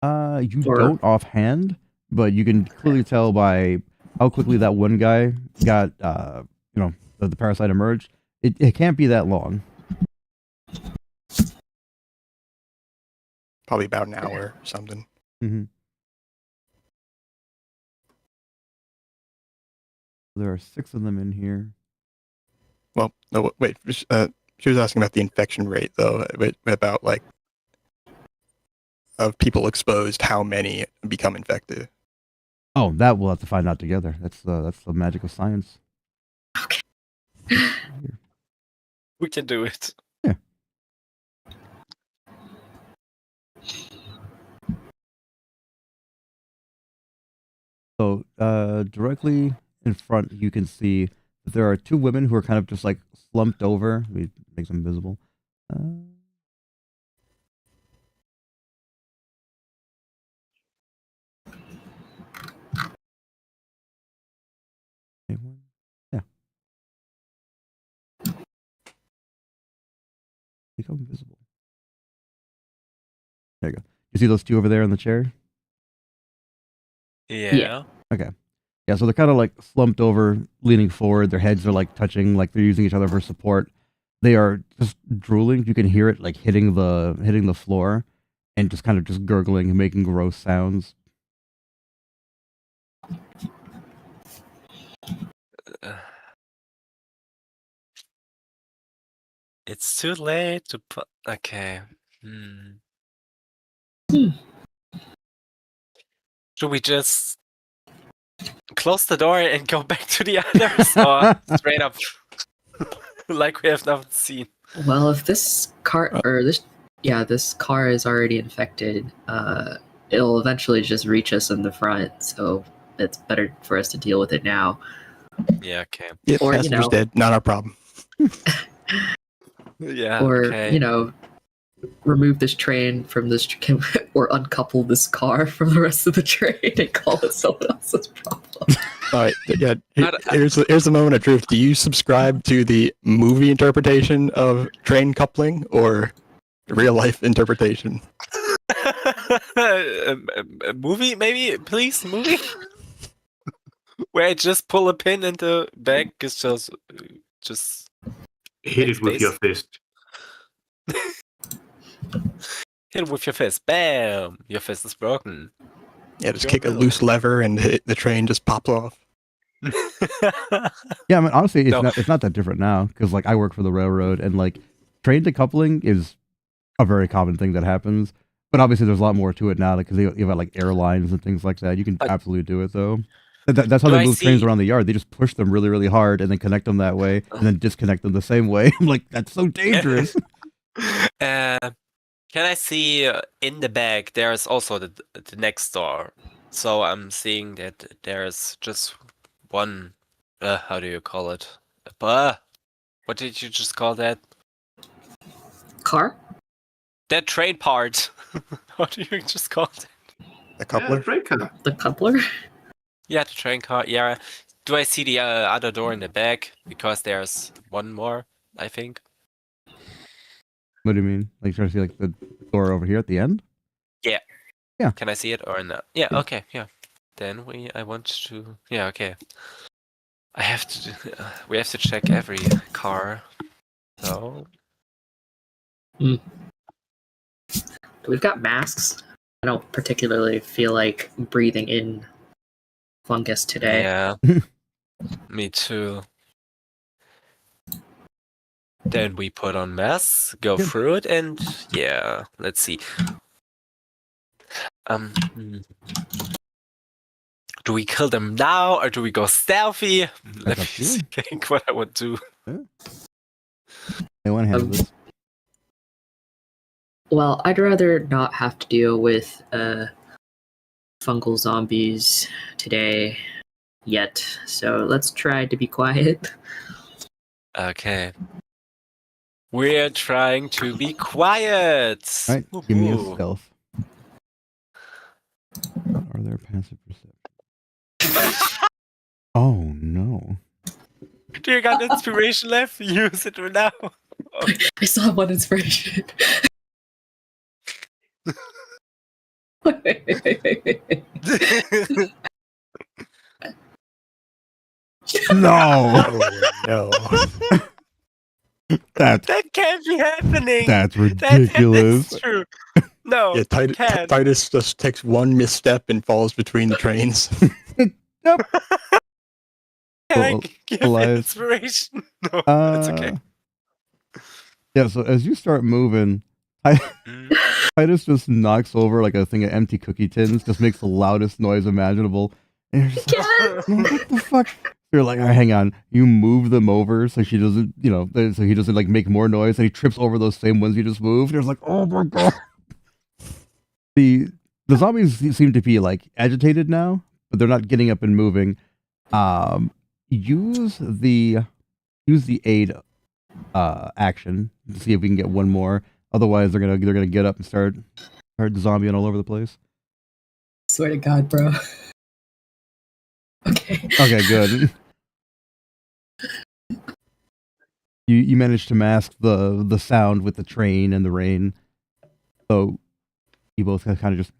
You Or- don't offhand, but you can clearly tell by how quickly that one guy got, the parasite emerged. It can't be that long. Probably about an hour or something. Mm-hmm. There are 6 of them in here. Well, no, wait. She was asking about the infection rate, though. About like of people exposed, how many become infected. Oh, that we'll have to find out together. That's the magic of science. Okay. Here. We can do it. Yeah. So, directly in front, you can see that there are 2 women who are kind of just like slumped over. We make them visible. Anyone? Yeah. Become visible. There you go. You see those 2 over there in the chair? Yeah. Okay. Yeah, so they're kind of like slumped over, leaning forward. Their heads are like touching, like they're using each other for support. They are just drooling. You can hear it like hitting the floor, and just kind of just gurgling and making gross sounds. Uh, It's too late to put. Okay. Should we just close the door and go back to the others, or straight up like we have not seen? Well, if this car this car is already infected, it'll eventually just reach us in the front. So it's better for us to deal with it now. Yeah. Okay. Yeah, Or, you passenger's know- dead. Not our problem. Yeah. Or okay. remove this train from this or uncouple this car from the rest of the train and call it someone else's problem. All right. Yeah. But, Here's the moment of truth. Do you subscribe to the movie interpretation of train coupling or real life interpretation? a movie, maybe, please, movie. Where I just pull a pin in the bag, it's just Hit Make it with space. your fist. hit it with your fist. Bam! Your fist is broken. Yeah, just Go kick a middle. loose lever and the train just pops off. Yeah, I mean, honestly, No. it's not that different now because like I work for the railroad, and like train decoupling is a very common thing that happens. But obviously, there's a lot more to it now because you have like airlines and things like that. You can But- absolutely do it though. That's how Do they I move trains see- around the yard. They just push them really, really hard and then connect them that way, and then disconnect them the same way. I'm like, that's so dangerous. Can I see in the bag? There's also the next door. So I'm seeing that there's just one. How do you call it? What did you just call that? Car? That train part. What do you just call it? The coupler. Yeah, train car. The coupler? Yeah, the train car. Yeah. Do I see the other door in the back? Because there's one more, I think. What do you mean? Like, trying to see like the door over here at the end? Yeah. Yeah. Can I see it or not? Yeah. Yeah. Okay. Yeah. Then I want to. Yeah. Okay. I have to. We have to check every car. So. We've got masks. I don't particularly feel like breathing in fungus today. Yeah. Me too. Then we put on masks, go Yep. through it, and yeah, let's see. Do we kill them now or do we go stealthy? Let That's me up to you. think what I would do. They want to handle this. Well, I'd rather not have to deal with fungal zombies today yet. So let's try to be quiet. Okay. We're trying to be quiet. All right, give me a Woohoo. stealth. Are there passive perception? Oh no. Do you got inspiration left? Use it now. I still have one inspiration. No. Oh no. That's That can't be happening. that's ridiculous. That's true. No, Yeah, can't. Titus just takes one misstep and falls between the trains. Can I Well, give Elias- inspiration? No, that's okay. Yeah, so as you start moving, Mm. Titus just knocks over like a thing of empty cookie tins, just makes the loudest noise imaginable. And you're just like, what the fuck? You're like, all right, hang on. You move them over so she doesn't, so he doesn't like make more noise, and he trips over those same ones you just moved. You're just like, oh my god. The zombies seem to be like agitated now, but they're not getting up and moving. Use the aid action to see if we can get one more. Otherwise, they're gonna get up and start zombieing all over the place. Swear to God, bro. Okay. Okay, good. You managed to mask the sound with the train and the rain, so you both kind of just.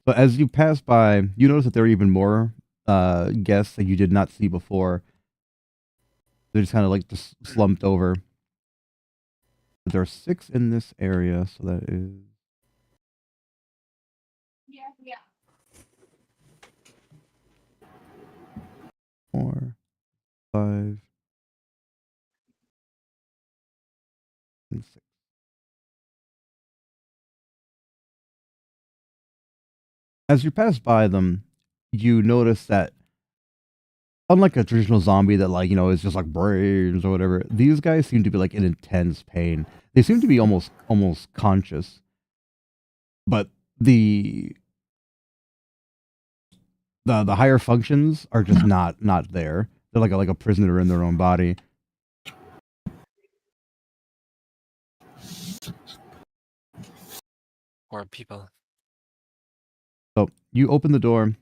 But as you pass by, you notice that there are even more guests that you did not see before. They're just kind of like just slumped over. But there are 6 in this area, so that is. 4, 5, and 6. As you pass by them, you notice that unlike a traditional zombie that is just like brains or whatever, these guys seem to be like in intense pain. They seem to be almost conscious, but the higher functions are just not there. They're like a prisoner in their own body. Or people. So you open the door,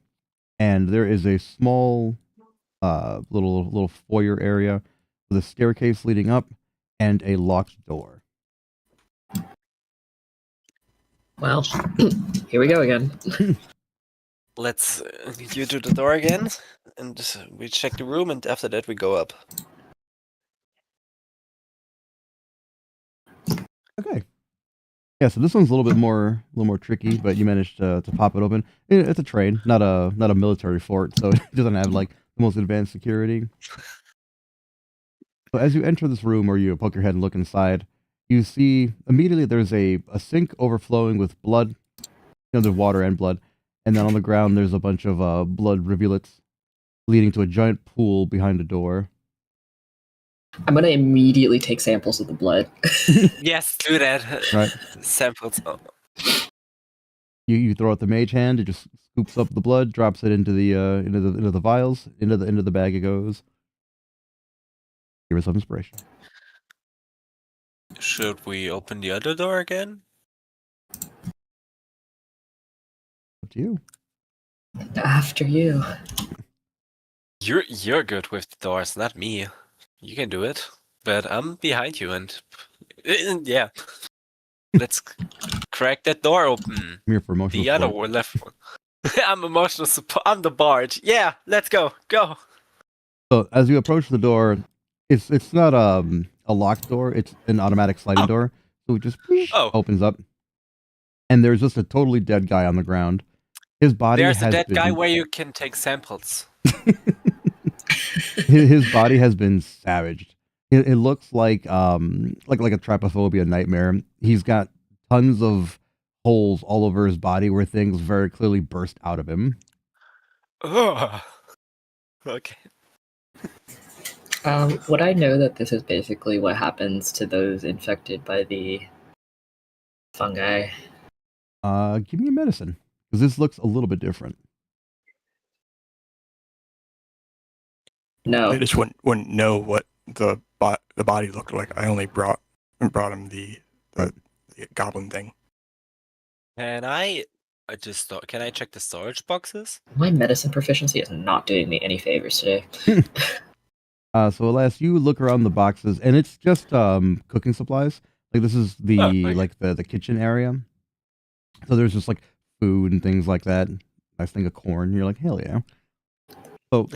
and there is a small little foyer area with a staircase leading up and a locked door. Well, here we go again. Let's you do the door again, and we check the room, and after that we go up. Okay. Yeah, so this one's a little more tricky, but you managed to pop it open. It's a train, not a military fort, so it doesn't have like the most advanced security. So as you enter this room, or you poke your head and look inside, you see immediately there's a sink overflowing with blood. There's water and blood, and then on the ground there's a bunch of blood rivulets leading to a giant pool behind a door. I'm gonna immediately take samples of the blood. Yes, do that. Right. Samples. Oh. You throw out the mage hand, it just scoops up the blood, drops it into the vials, into the bag it goes. Give her some inspiration. Should we open the other door again? Up to you. After you. You're good with the doors, not me. You can do it, but I'm behind you, and yeah. Let's crack that door open. I'm here for emotional The other support. one left one. I'm emotional support. I'm the bard. Yeah, let's go. Go. So as you approach the door, it's not a locked door. It's an automatic sliding Oh. door. So it just Oh. opens up, and there's just a totally dead guy on the ground. His body There's a has dead been guy where you can take samples. his body has been savaged. It looks like a trypophobia nightmare. He's got tons of holes all over his body where things very clearly burst out of him. Ugh. Okay. Would I know that this is basically what happens to those infected by the fungi? Give me a medicine, because this looks a little bit different. No. I just wouldn't know what the body looked like. I only brought him the goblin thing. Can I can I check the storage boxes? My medicine proficiency is not doing me any favors today. So Elias, you look around the boxes, and it's just cooking supplies. Like this is the okay. the kitchen area. So there's just like food and things like that. Nice thing of corn. You're like, hell yeah. So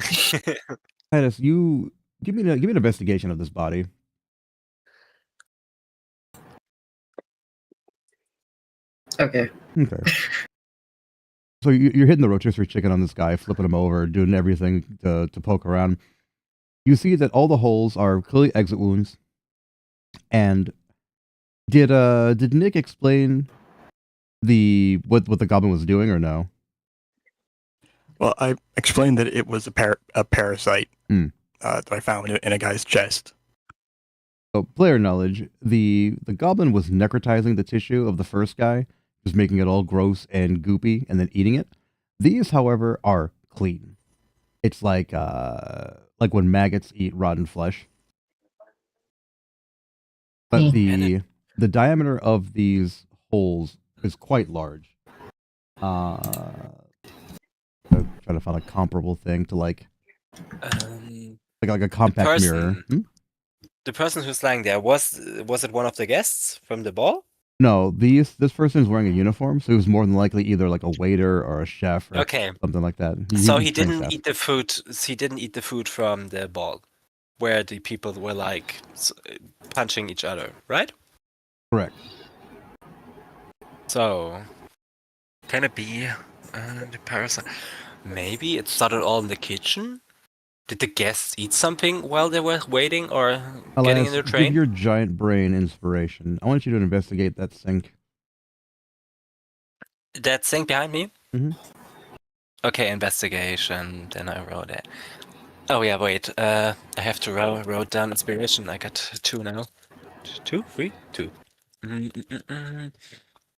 Titus, you give me an investigation of this body. Okay. Okay. So you're hitting the rotisserie chicken on this guy, flipping him over, doing everything to poke around. You see that all the holes are clearly exit wounds. And did Nick explain what the goblin was doing or no? Well, I explained that it was a parasite that I found in a guy's chest. So player knowledge, the goblin was necrotizing the tissue of the first guy, just making it all gross and goopy, and then eating it. These, however, are clean. It's like when maggots eat rotten flesh. But the diameter of these holes is quite large. I'm trying to find a comparable thing to like a compact mirror. The person who's lying there, was it one of the guests from the ball? No, this person is wearing a uniform, so he was more than likely either like a waiter or a chef or something like that. So he didn't eat the food. He didn't eat the food from the ball, where the people were like punching each other, right? Correct. So can it be the parasite? Maybe it started all in the kitchen. Did the guests eat something while they were waiting or getting in their train? Give your giant brain inspiration. I want you to investigate that sink. That sink behind me? Mm-hmm. Okay, investigation. Then I wrote it. Oh yeah, wait. I have to wrote down inspiration. I got 2 now. 2? 3? 2.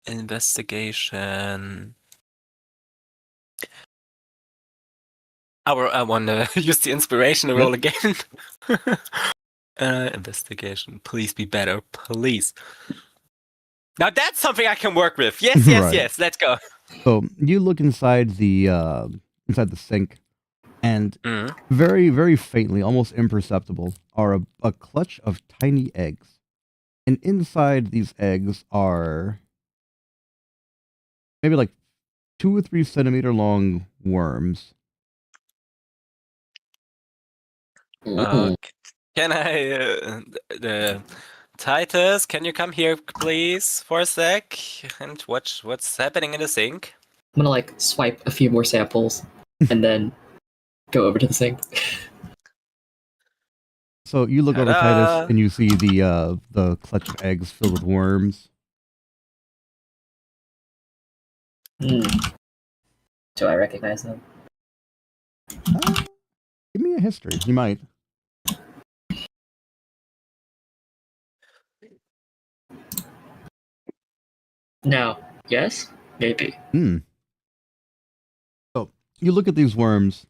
Investigation. I want to use the inspiration to roll again. Investigation. Please be better. Please. Now that's something I can work with. Yes, yes, Right. yes. Let's go. So you look inside the sink, and very, very faintly, almost imperceptible, are a clutch of tiny eggs. And inside these eggs are maybe like 2 or 3 centimeter long worms. Can I, Titus, can you come here, please, for a sec and watch what's happening in the sink? I'm gonna like swipe a few more samples and then go over to the sink. So you look over Titus and you see the clutch of eggs filled with worms. Do I recognize them? Give me a history. You might. No. Yes? Maybe. So you look at these worms,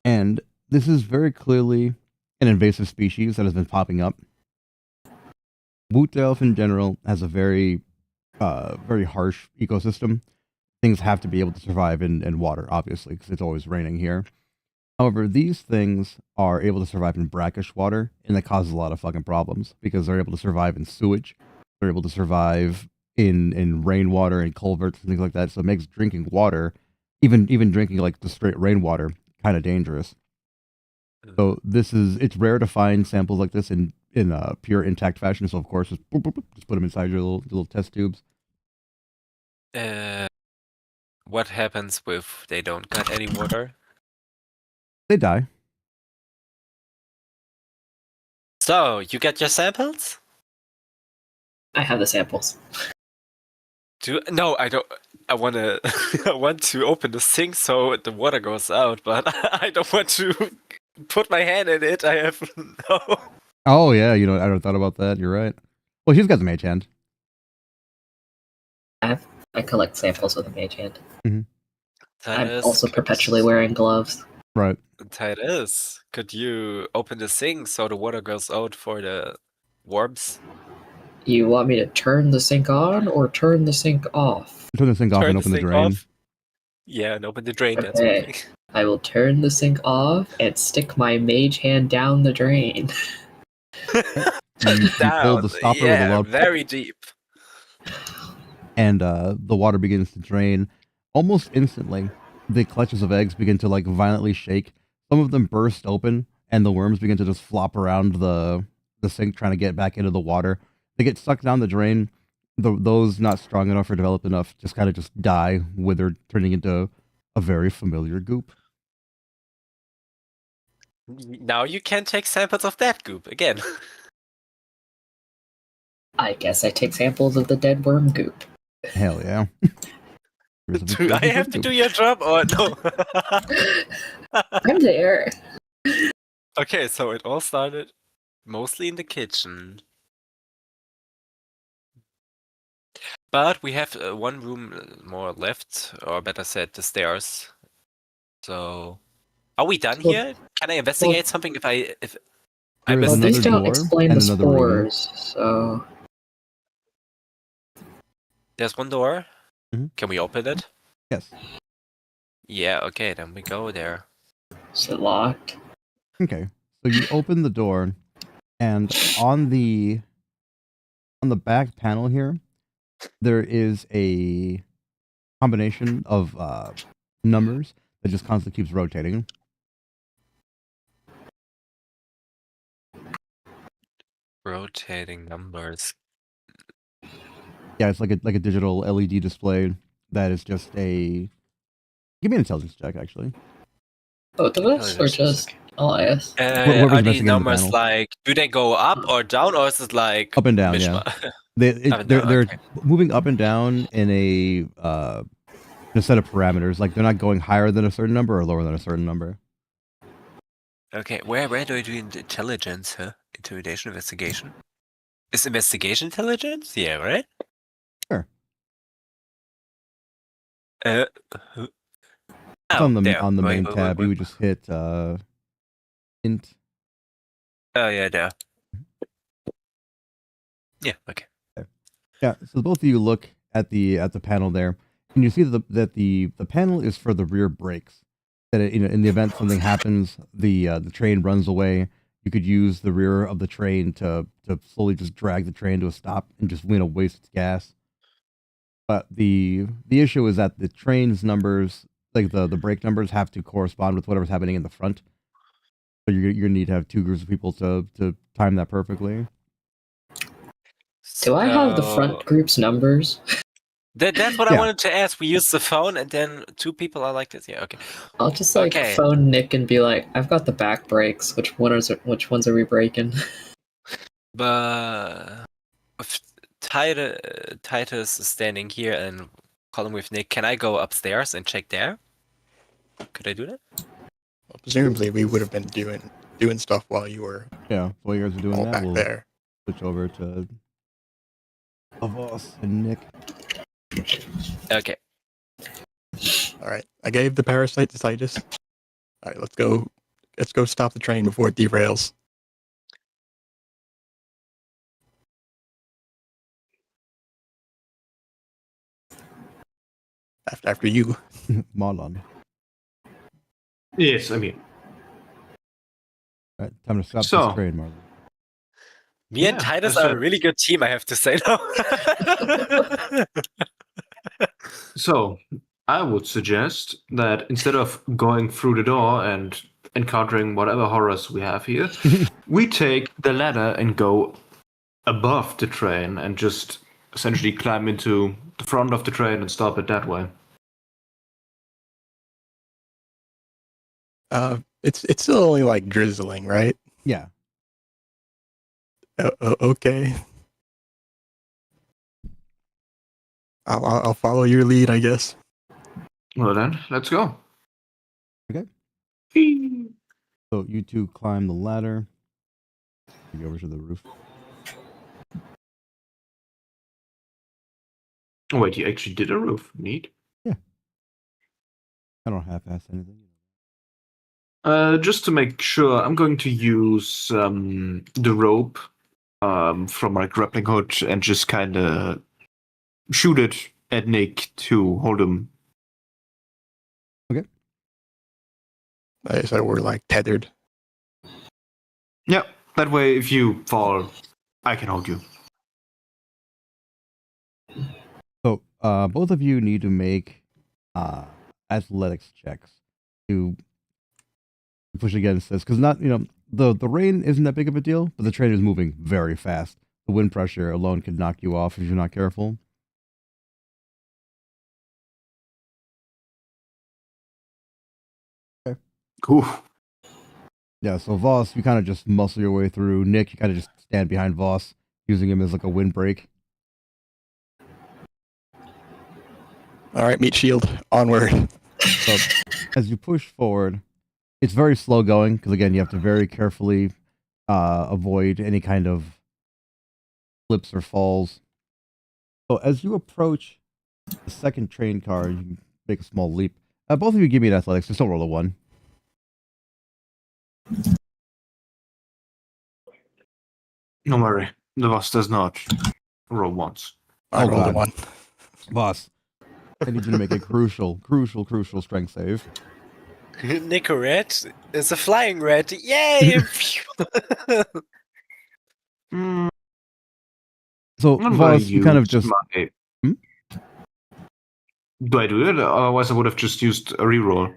and this is very clearly an invasive species that has been popping up. Woot Elf in general has a very harsh ecosystem. Things have to be able to survive in water, obviously, because it's always raining here. However, these things are able to survive in brackish water, and that causes a lot of fucking problems because they're able to survive in sewage. They're able to survive in rainwater and culverts and things like that. So it makes drinking water, even drinking like the straight rainwater, kind of dangerous. So it's rare to find samples like this in pure intact fashion. So of course, just boop, boop, boop, just put them inside your little test tubes. What happens if they don't got any water? They die. So you get your samples? I have the samples. No, I don't. I wanna. I want to open the sink so the water goes out, but I don't want to put my hand in it. I have no. Oh yeah, I never thought about that. You're right. Well, she's got the mage hand. I collect samples with a mage hand. I'm Titus, also perpetually wearing gloves. Right. Titus, could you open the sink so the water goes out for the worms? You want me to turn the sink on or turn the sink off? Turn the sink off Turn and the open the sink drain. off. Yeah, and open the drain. That's Okay. one thing. I will turn the sink off and stick my mage hand down the drain. You pull the stopper with a loud very deep. and the water begins to drain. Almost instantly, the clutches of eggs begin to like violently shake. Some of them burst open, and the worms begin to just flop around the sink, trying to get back into the water. They get sucked down the drain. Those not strong enough or developed enough just kind of just die, withered, turning into a very familiar goop. Now you can take samples of that goop again. I guess I take samples of the dead worm goop. Hell yeah! Do I have to do your job or no? I'm there. Okay, so it all started mostly in the kitchen. But we have one room more left, or better said, the stairs. So, are we done Well- here? Can I investigate something if I There is Well, missed these another don't door explain and the another room. spores, so There's one door. Mhm. Can we open it? Yes. Yeah. Okay, then we go there. is it locked? Okay. So you open the door, and on the back panel here, there is a combination of numbers that just constantly keeps rotating. Rotating numbers. Yeah, it's like a digital LED display that is just a. Give me an intelligence check, actually. Both of us, or Intelligence, just Elias? Whoever's Are these investigating the numbers panel. like? Do they go up or down, or is it like Up and down, yeah. mishmash? Up and down, They're okay. moving up and down in a set of parameters. Like they're not going higher than a certain number or lower than a certain number. Okay, where do I do intelligence? Huh? Intimidation, investigation. Is investigation intelligence? Yeah, right. Sure. Uh, It's oh, on the there. main tab. You would just hit int. Oh yeah, there. Yeah. Okay. Yeah. So both of you look at the panel there, and you see that the panel is for the rear brakes. That in the event something happens, the train runs away. You could use the rear of the train to slowly just drag the train to a stop and just waste its gas. But the issue is that the train's numbers, like the brake numbers, have to correspond with whatever's happening in the front. So you're gonna need to have two groups of people to time that perfectly. Do I have the front group's numbers? That's what I Yeah. wanted to ask. We use the phone, and then two people are like this. Yeah. Okay. I'll just Okay. phone Nick and be like, "I've got the back brakes. Which ones are we breaking?" But if Titus is standing here and calling with Nick, can I go upstairs and check there? Could I do that? Well, presumably, we would have been doing stuff while you were Yeah. While you guys are doing all that, back we'll there. switch over to Avos and Nick. Okay. All right, I gave the parasite to Titus. All right, let's go. Let's go stop the train before it derails. After you. Marlon. Yes, I mean, All right, time to stop So- this train, Marlon. Me and Yeah, Titus as are a- a really good team, I have to say now. So, I would suggest that instead of going through the door and encountering whatever horrors we have here, we take the ladder and go above the train and just essentially climb into the front of the train and stop it that way. It's still only like drizzling, right? Yeah. Okay. I'll follow your lead, I guess. Well then, let's go. Okay. Whee! So you two climb the ladder. You go over to the roof. Oh wait, you actually did a roof. Neat. I don't half-ass anything. Just to make sure, I'm going to use the rope from my grappling hook and just kind of shoot it at Nick to hold him. So we're like tethered. Yeah, that way if you fall, I can hold you. So both of you need to make athletics checks to push against this, because not the rain isn't that big of a deal, but the train is moving very fast. The wind pressure alone could knock you off if you're not careful. Ooh. Yeah, so Voss, you kind of just muscle your way through. Nick, you kind of just stand behind Voss, using him as like a windbreak. All right, meat shield, onward. So as you push forward, it's very slow going because again, you have to very carefully avoid any kind of slips or falls. So as you approach the second train car, you can make a small leap. Both of you give me an athletics. Just don't roll a 1. Don't worry, the boss does not roll once. I Oh, rolled a God. 1. Boss, I need you to make a crucial strength save. Nico Red is a flying red. Yay! Mm, So I'm Voss, going to you kind of use just my... Hmm? Do I do it? Otherwise, I would have just used a reroll.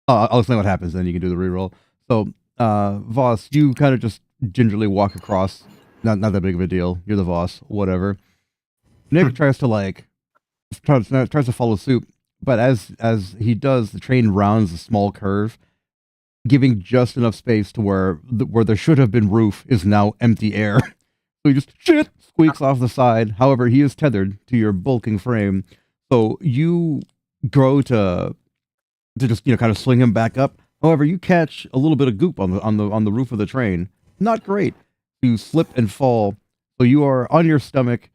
I'll explain what happens, then you can do the reroll. So, Voss, you kind of just gingerly walk across. Not that big of a deal. You're the Voss, whatever. Nick tries to follow suit, but as he does, the train rounds a small curve, giving just enough space to where there should have been roof is now empty air. So he just squeaks off the side. However, he is tethered to your bulking frame, so you grow to just kind of swing him back up. However, you catch a little bit of goop on the roof of the train. Not great. You slip and fall, so you are on your stomach,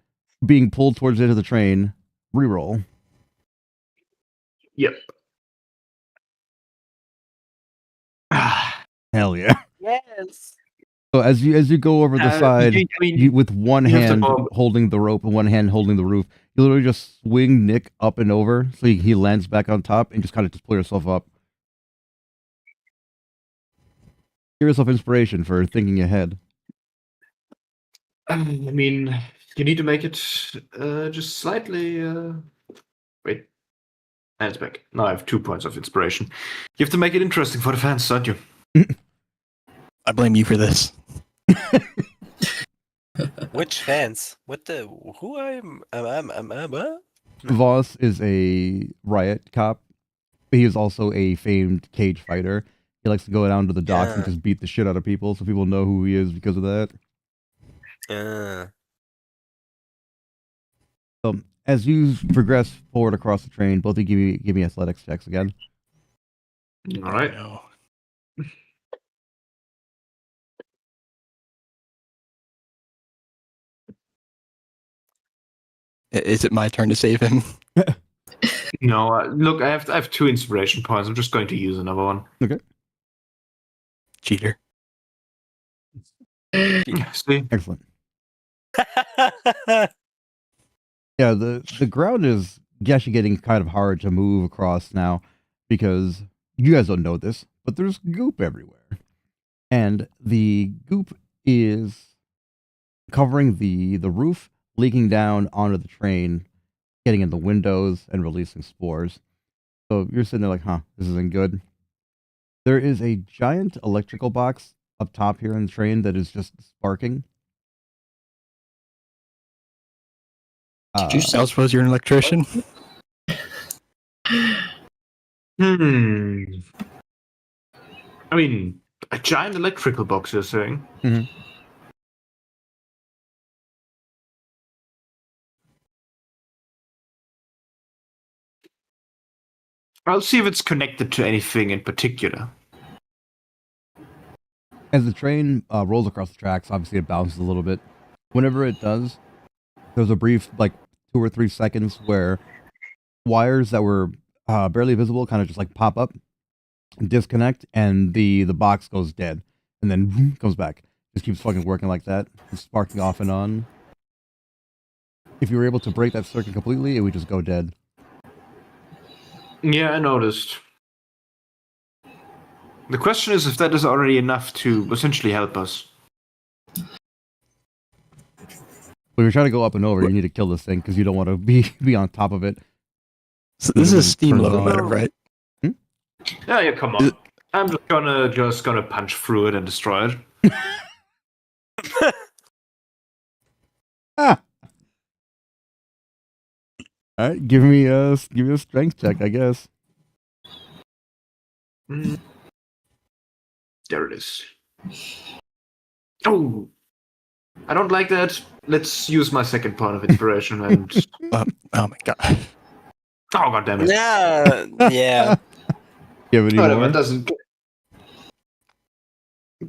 being pulled towards the edge of the train. Reroll. Yep. Hell yeah! Yes. So as you go over the side, you with one you have to hand bob- holding the rope and one hand holding the roof, you literally just swing Nick up and over, so he lands back on top, and just kind of just pull yourself up. Give yourself inspiration for thinking ahead. I mean, you need to make it just slightly. Wait. And it's back. Now I have 2 points of inspiration. You have to make it interesting for the fans, don't you? I blame you for this. Which fans? What the? Who I'm? Voss is a riot cop. He is also a famed cage fighter. He likes to go down to the docks and Yeah. just beat the shit out of people, so people know who he is because of that. So as you progress forward across the train, both of you give me athletics checks again. All right. No. Is it my turn to save him? No, look, I have 2 inspiration points. I'm just going to use another one. Cheater. See? Excellent. Yeah, the ground is actually getting kind of hard to move across now because you guys don't know this, but there's goop everywhere. And the goop is covering the roof, leaking down onto the train, getting in the windows, and releasing spores. So you're sitting there like, huh, this isn't good. There is a giant electrical box up top here in the train that is just sparking. Did you I say don't suppose you're an electrician. Hmm. I mean, a giant electrical box, you're saying? Mhm. I'll see if it's connected to anything in particular. As the train rolls across the tracks, obviously it bounces a little bit. Whenever it does, there's a brief, like 2 or 3 seconds, where wires that were barely visible kind of just like pop up, disconnect, and the box goes dead, and then comes back. Just keeps fucking working like that, just sparking off and on. If you were able to break that circuit completely, it would just go dead. Yeah, I noticed. The question is if that is already enough to essentially help us. When you're trying to go up and over, you need to kill this thing because you don't want to be on top of it. So this is a steam Turns on. locomotive, right? Yeah, come on. I'm just gonna punch through it and destroy it. Ah. All right, give me a strength check, I guess. There it is. Oh, I don't like that. Let's use my second point of inspiration and. Oh my god. Oh, god damn it. Yeah, yeah. You have any Whatever, more? it doesn't.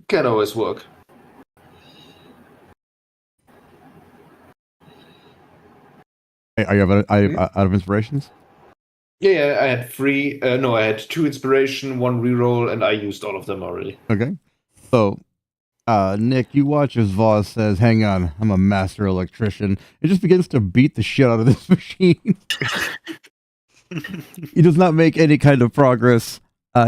Can always work. Hey, are you out of inspirations? Yeah, I had 3. No, I had 2 inspiration, 1 reroll, and I used all of them already. Okay. So, Nick, you watch as Voss says, "Hang on, I'm a master electrician." It just begins to beat the shit out of this machine. He does not make any kind of progress.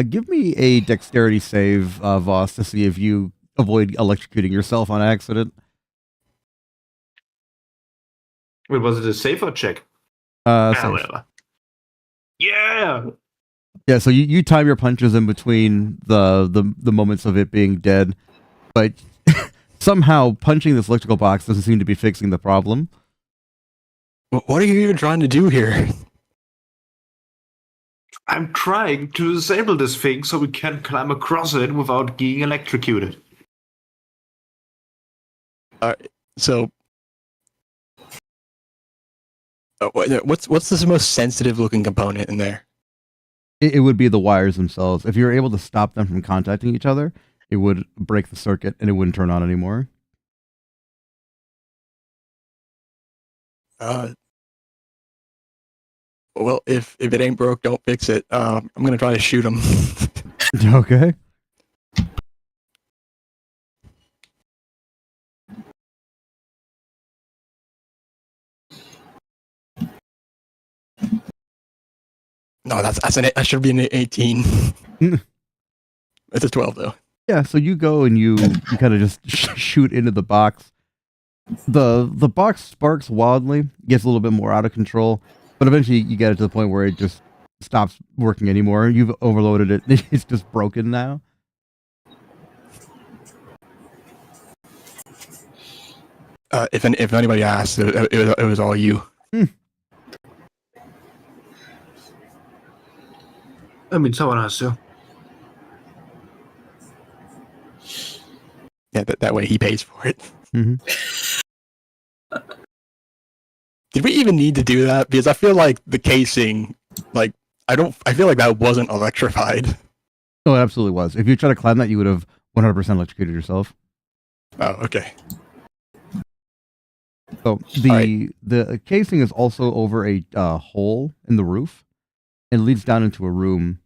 Give me a dexterity save, Voss, to see if you avoid electrocuting yourself on accident. Wait, was it a save or check? Save. Whatever. Yeah! Yeah, so you time your punches in between the moments of it being dead, but somehow punching this electrical box doesn't seem to be fixing the problem. What are you even trying to do here? I'm trying to disable this thing so we can climb across it without being electrocuted. So, what's the most sensitive looking component in there? It would be the wires themselves. If you're able to stop them from contacting each other, it would break the circuit and it wouldn't turn on anymore. Well, if it ain't broke, don't fix it. I'm gonna try to shoot him. Okay. No, that should be an 18. It's a 12 though. Yeah, so you go and you kind of just shoot into the box. The box sparks wildly, gets a little bit more out of control, but eventually you get it to the point where it just stops working anymore. You've overloaded it. It's just broken now. If anybody asks, it was all you. I mean, someone has to. Yeah, that way he pays for it. Mm-hmm. Did we even need to do that? Because I feel like the casing, like I feel like that wasn't electrified. Oh, it absolutely was. If you try to climb that, you would have 100% electrocuted yourself. Oh, okay. So the casing is also over a hole in the roof. It leads down into a room.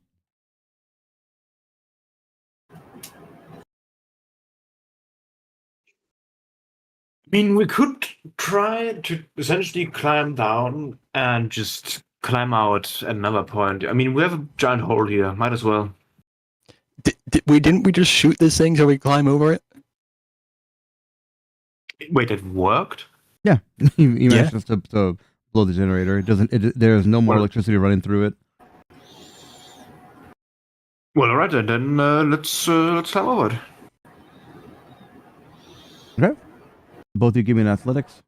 I mean, we could try to essentially climb down and just climb out at another point. I mean, we have a giant hole here. Might as well. Didn't we just shoot this thing so we climb over it? Wait, it worked? Yeah, he Yeah. manages to blow the generator. It doesn't. There's no more Well- electricity running through it. Well, all right then. Let's climb over it. Okay. Both of you give me an athletics.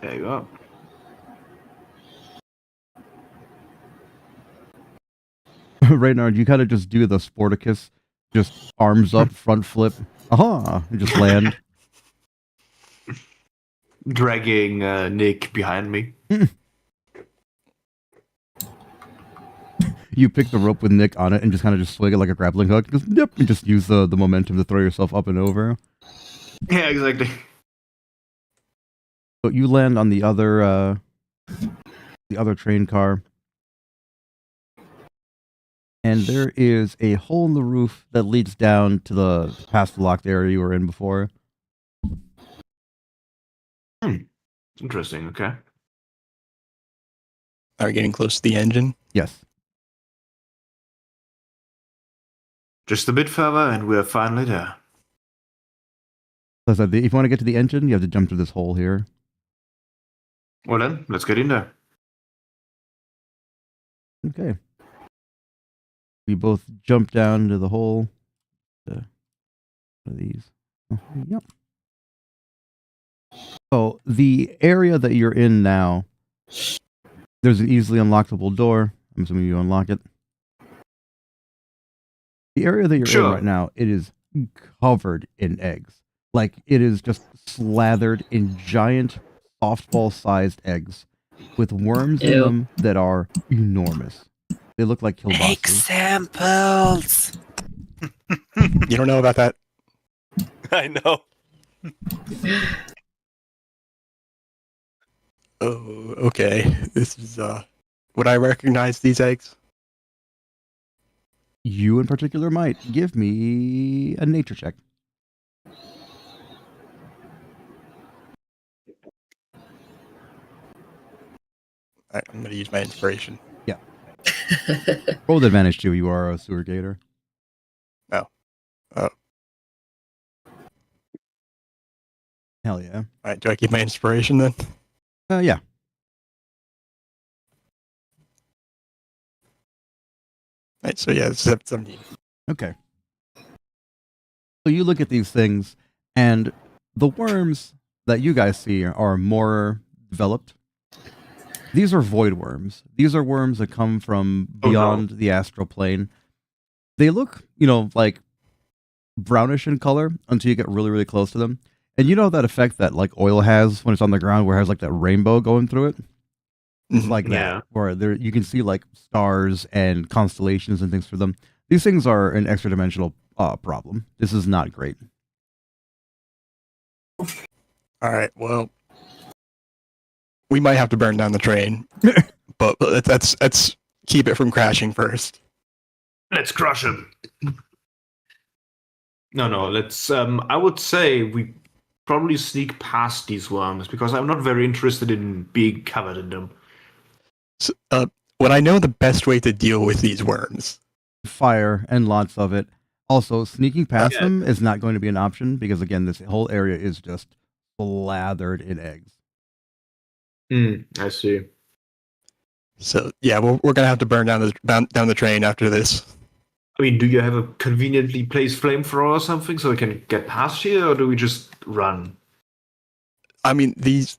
There you go. Reynard, you kind of just do the Sporticus, just arms up, front flip, aha, and just land. Dragging Nick behind me. You pick the rope with Nick on it and just kind of just swing it like a grappling hook. Just yep, and just use the momentum to throw yourself up and over. Yeah, exactly. But you land on the other train car, and there is a hole in the roof that leads down to the past the locked area you were in before. Interesting. Okay. Are we getting close to the engine? Yes. Just a bit further, and we're finally there. So I said, if you want to get to the engine, you have to jump through this hole here. Well then, let's get in there. Okay. We both jump down to the hole. One of these. Oh, yep. So the area that you're in now, there's an easily unlockable door. I'm assuming you unlock it. The area that you're in Sure. right now, it is covered in eggs. Like, it is just slathered in giant softball-sized eggs with worms in Ew. them that are enormous. They look like kielbases. Examples. You don't know about that? I know. Oh, okay. This is, would I recognize these eggs? You in particular might. Give me a nature check. Alright, I'm gonna use my inspiration. Roll with advantage too. You are a sewer gator. Oh. Hell yeah. Alright, do I keep my inspiration then? Yeah. Alright, so yeah, it's 17. Okay. So you look at these things, and the worms that you guys see are more developed. These are void worms. These are worms that come from Oh, no. beyond the astral plane. They look, like brownish in color until you get really, really close to them. And you know that effect that like oil has when it's on the ground, where it has like that rainbow going through it. It's like that, Yeah. where there you can see like stars and constellations and things for them. These things are an extra dimensional problem. This is not great. Alright, well, we might have to burn down the train, but let's keep it from crashing first. Let's crush him. No. Let's. I would say we probably sneak past these worms because I'm not very interested in being covered in them. So, when I know the best way to deal with these worms. Fire and lots of it. Also, sneaking past Yeah. them is not going to be an option because again, this whole area is just slathered in eggs. I see. So yeah, we're gonna have to burn down the train after this. I mean, do you have a conveniently placed flamethrower or something so we can get past here, or do we just run? I mean, these.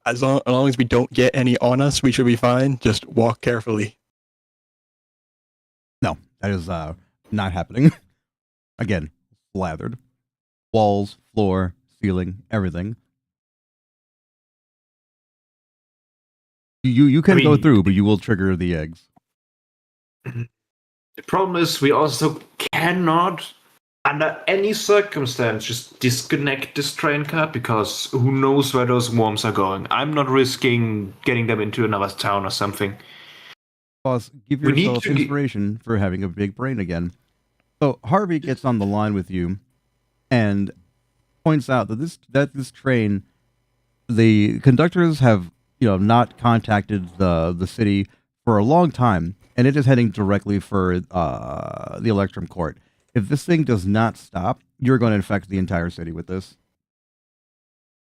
As long as we don't get any on us, we should be fine. Just walk carefully. No, that is not happening. Again, slathered. Walls, floor, ceiling, everything. You can go mean- through, but you will trigger the eggs. The problem is we also cannot, under any circumstance, just disconnect this train car because who knows where those worms are going. I'm not risking getting them into another town or something. Boss, give We need yourself to get- inspiration for having a big brain again. So Harvey gets on the line with you and points out that this train, the conductors have not contacted the city for a long time, and it is heading directly for the Electrum Court. If this thing does not stop, you're going to infect the entire city with this.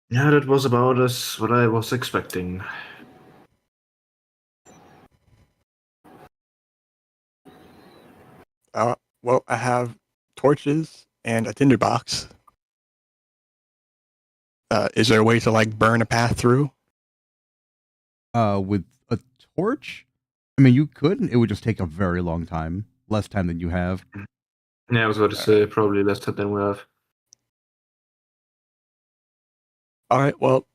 Yeah, that was about as what I was expecting. Well, I have torches and a tinderbox. Is there a way to like burn a path through? With a torch, I mean, you could. It would just take a very long time, less time than you have. Yeah, I was about to say probably less time than we have. All right. Well,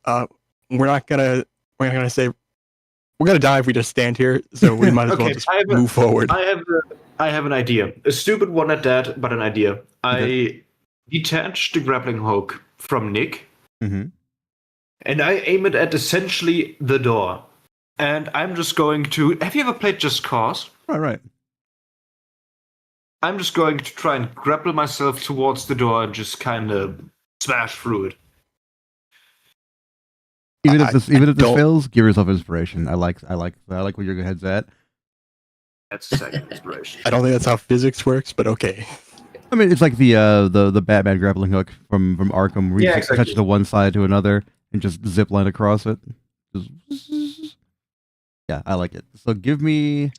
we're not gonna say we're gonna die if we just stand here. So we might as well Okay, just move forward. I have an idea. A stupid one at that, but an idea. I detach the grappling hook from Nick, Mm-hmm. and I aim it at essentially the door. And I'm just going to. Have you ever played Just Cause? Right. I'm just going to try and grapple myself towards the door and just kind of smash through it. Even if this don't- fails, give yourself inspiration. I like where your head's at. That's the second inspiration. I don't think that's how physics works, but okay. I mean, it's like the Batman grappling hook from Arkham, where you Yeah, just exactly. touch to one side to another and just zip line across it. Yeah, I like it. So give me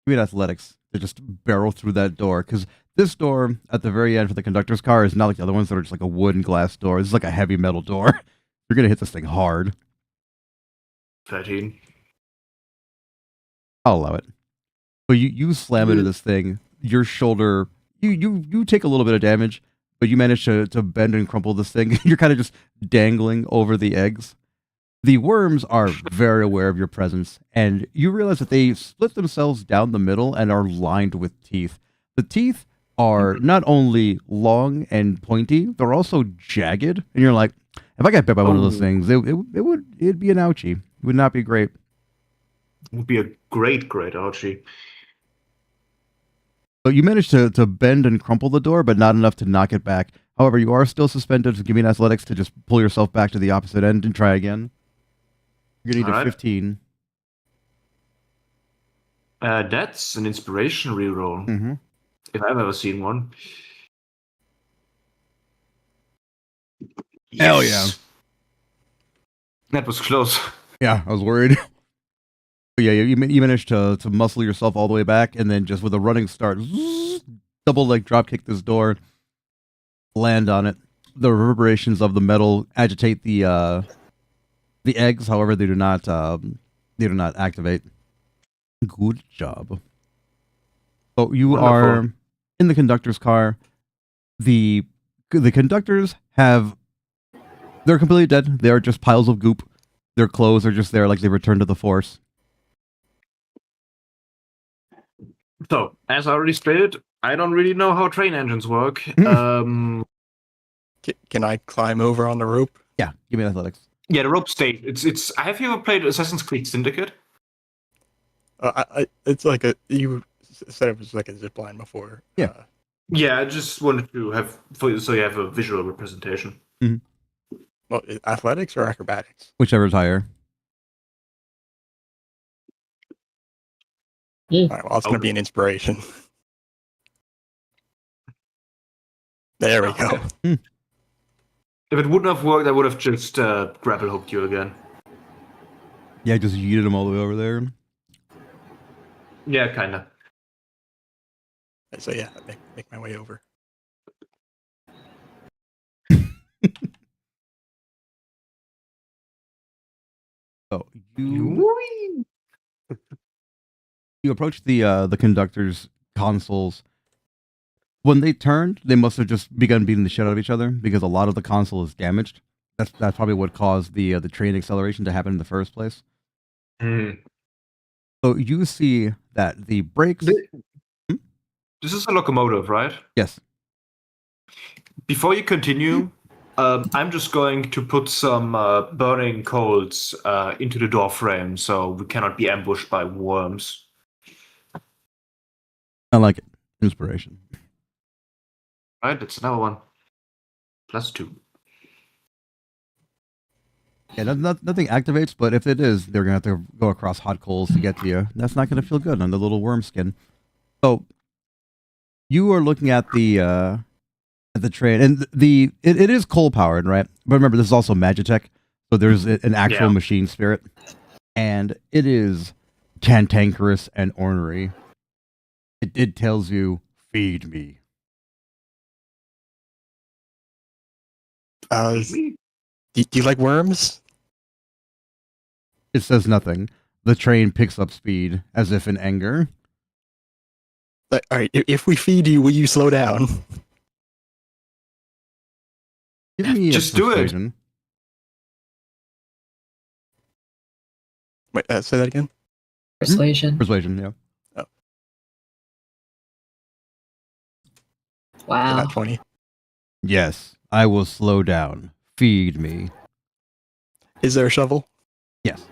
an athletics to just barrel through that door, because this door at the very end for the conductor's car is not like the other ones that are just like a wood and glass door. This is like a heavy metal door. You're gonna hit this thing hard. 13. I'll allow it. So you slam into this thing. Your shoulder, you take a little bit of damage, but you manage to bend and crumple this thing. You're kind of just dangling over the eggs. The worms are very aware of your presence, and you realize that they split themselves down the middle and are lined with teeth. The teeth are not only long and pointy, they're also jagged. And you're like, if I got bit by one of those things, it'd be an ouchie. It would not be great. It would be a great Archie. So you managed to bend and crumple the door, but not enough to knock it back. However, you are still suspended, so give me an athletics to just pull yourself back to the opposite end and try again. You're going to need a 15. That's an inspiration reroll, Mm-hmm. if I've ever seen one. Hell Yes! That was close. Yeah, I was worried. But yeah, you managed to muscle yourself all the way back, and then just with a running start, double leg drop kick this door, land on it. The reverberations of the metal agitate the eggs. However, they do not activate. Good job. So you Wonderful. are in the conductor's car. The conductors they're completely dead. They are just piles of goop. Their clothes are just there like they returned to the force. So, as I already stated, I don't really know how train engines work. Can I climb over on the rope? Yeah, give me athletics. Yeah, the rope stayed. It's. Have you ever played Assassin's Creed Syndicate? It's like you said it was like a zip line before. Yeah. Yeah, I just wanted to have so you have a visual representation. Well, athletics or acrobatics? Whichever's higher. All right. Well, it's going to be an inspiration. There we go. If it wouldn't have worked, I would have just grapple hooked you again. Yeah, just yeeted them all the way over there. Yeah, kinda. So yeah, make my way over. So you approach the conductor's consoles. When they turned, they must have just begun beating the shit out of each other because a lot of the console is damaged. That's probably what caused the train acceleration to happen in the first place. Mm. So you see that the brakes. This is a locomotive, right? Yes. Before you continue, I'm just going to put some burning coals into the door frame so we cannot be ambushed by worms. I like it. Inspiration. Right, that's another one. +2. Yeah, nothing activates, but if it is, they're gonna have to go across hot coals to get to you. That's not gonna feel good on the little worm skin. So you are looking at the train, and it is coal powered, right? But remember, this is also Magitech, so there's an actual Yeah. machine spirit, and it is cantankerous and ornery. It tells you, "Feed me." Do you like worms? It says nothing. The train picks up speed as if in anger. Like, all right, if we feed you, will you slow down? Give me a Just do it. persuasion. Wait, say that again. Persuasion. Persuasion, yeah. Wow. Not 20. Yes, I will slow down. Feed me. Is there a shovel? Yes.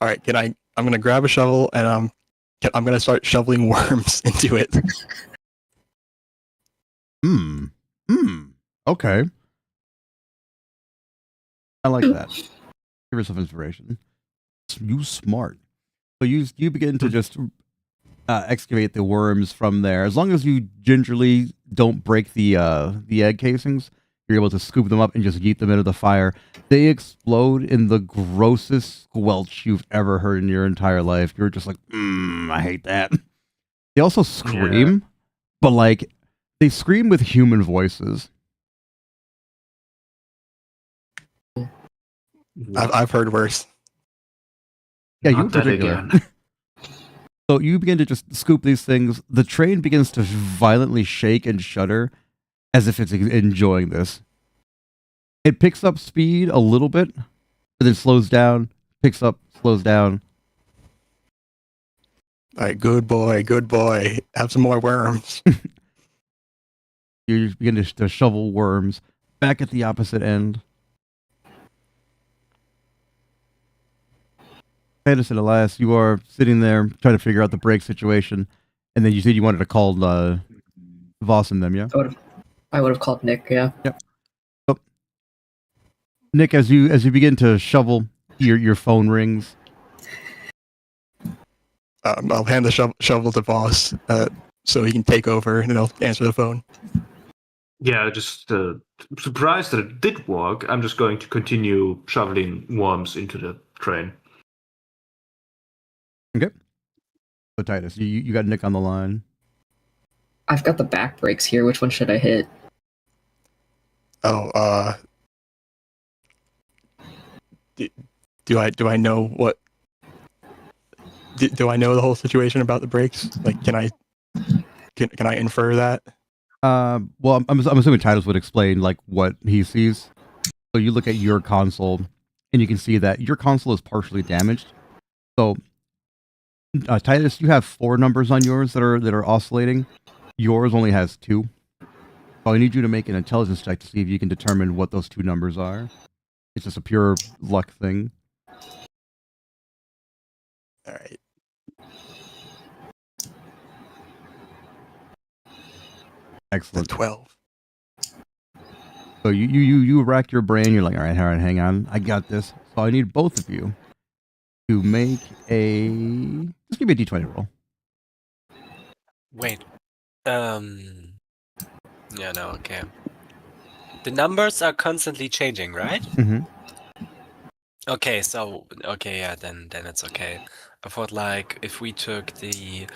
All right, I'm gonna grab a shovel and I'm gonna start shoveling worms into it. Hmm. Okay. I like that. Give yourself inspiration. You smart. So you begin to just excavate the worms from there. As long as you gingerly don't break the egg casings, you're able to scoop them up and just yeet them into the fire. They explode in the grossest squelch you've ever heard in your entire life. You're just like, I hate that. They also scream, but like they scream with human voices. I've heard worse. Yeah, you in Not that particular. again. So you begin to just scoop these things. The train begins to violently shake and shudder as if it's enjoying this. It picks up speed a little bit, but then slows down, picks up, slows down. All right, good boy. Have some more worms. You begin to shovel worms back at the opposite end. Titus and Elias, you are sitting there trying to figure out the break situation, and then you said you wanted to call Voss and them, yeah? I would have called Nick, yeah. Yep. So, Nick, as you begin to shovel, your phone rings. I'll hand the shovel to Voss so he can take over and I'll answer the phone. Yeah, just surprised that it did work. I'm just going to continue shoveling worms into the train. Okay. So Titus, you got Nick on the line. I've got the back brakes here. Which one should I hit? Oh, do I know what? Do I know the whole situation about the brakes? Like, can I infer that? Well, I'm assuming Titus would explain like what he sees. So you look at your console, and you can see that your console is partially damaged. So, Titus, you have 4 numbers on yours that are oscillating. Yours only has 2. So I need you to make an intelligence check to see if you can determine what those 2 numbers are. It's just a pure luck thing. All right. Excellent. 12. So you rack your brain. You're like, all right, hang on, I got this. So I need both of you to make a. Just give me a d20 roll. Wait. Yeah, no, okay. The numbers are constantly changing, right? Mm-hmm. Okay, yeah, then it's okay. I thought like if we took the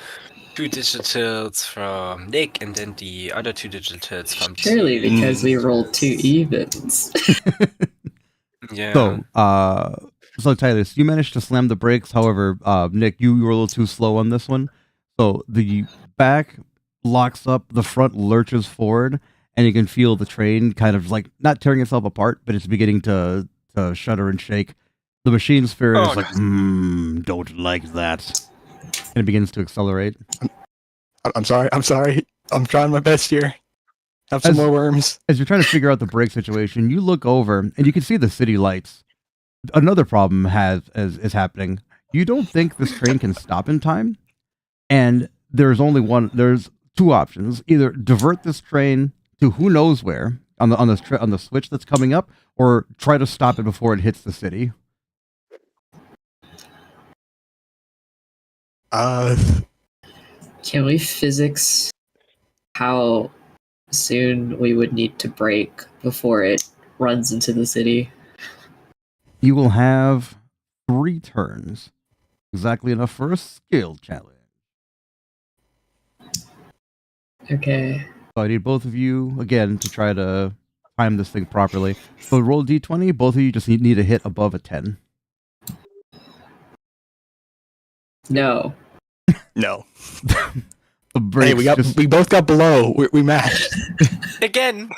2 digitals from Nick and then the other 2 digitals from Surely because we rolled 2 evens. Yeah. So Titus, you managed to slam the brakes. However, Nick, you were a little too slow on this one. So the back locks up, the front lurches forward, and you can feel the train kind of like not tearing itself apart, but it's beginning to shudder and shake. The machine spirit is like, don't like that. And it begins to accelerate. I'm sorry. I'm trying my best here. Have some more worms. As you're trying to figure out the brake situation, you look over and you can see the city lights. Another problem is happening. You don't think this train can stop in time, and there's 2 options. Either divert this train to who knows where, on the switch that's coming up, or try to stop it before it hits the city. Can we physics how soon we would need to break before it runs into the city? You will have 3 turns, exactly enough for a skill challenge. Okay. So I need both of you again to try to time this thing properly. So roll d20. Both of you just need to hit above a 10. No. No. The brakes We both got below. We matched. Again.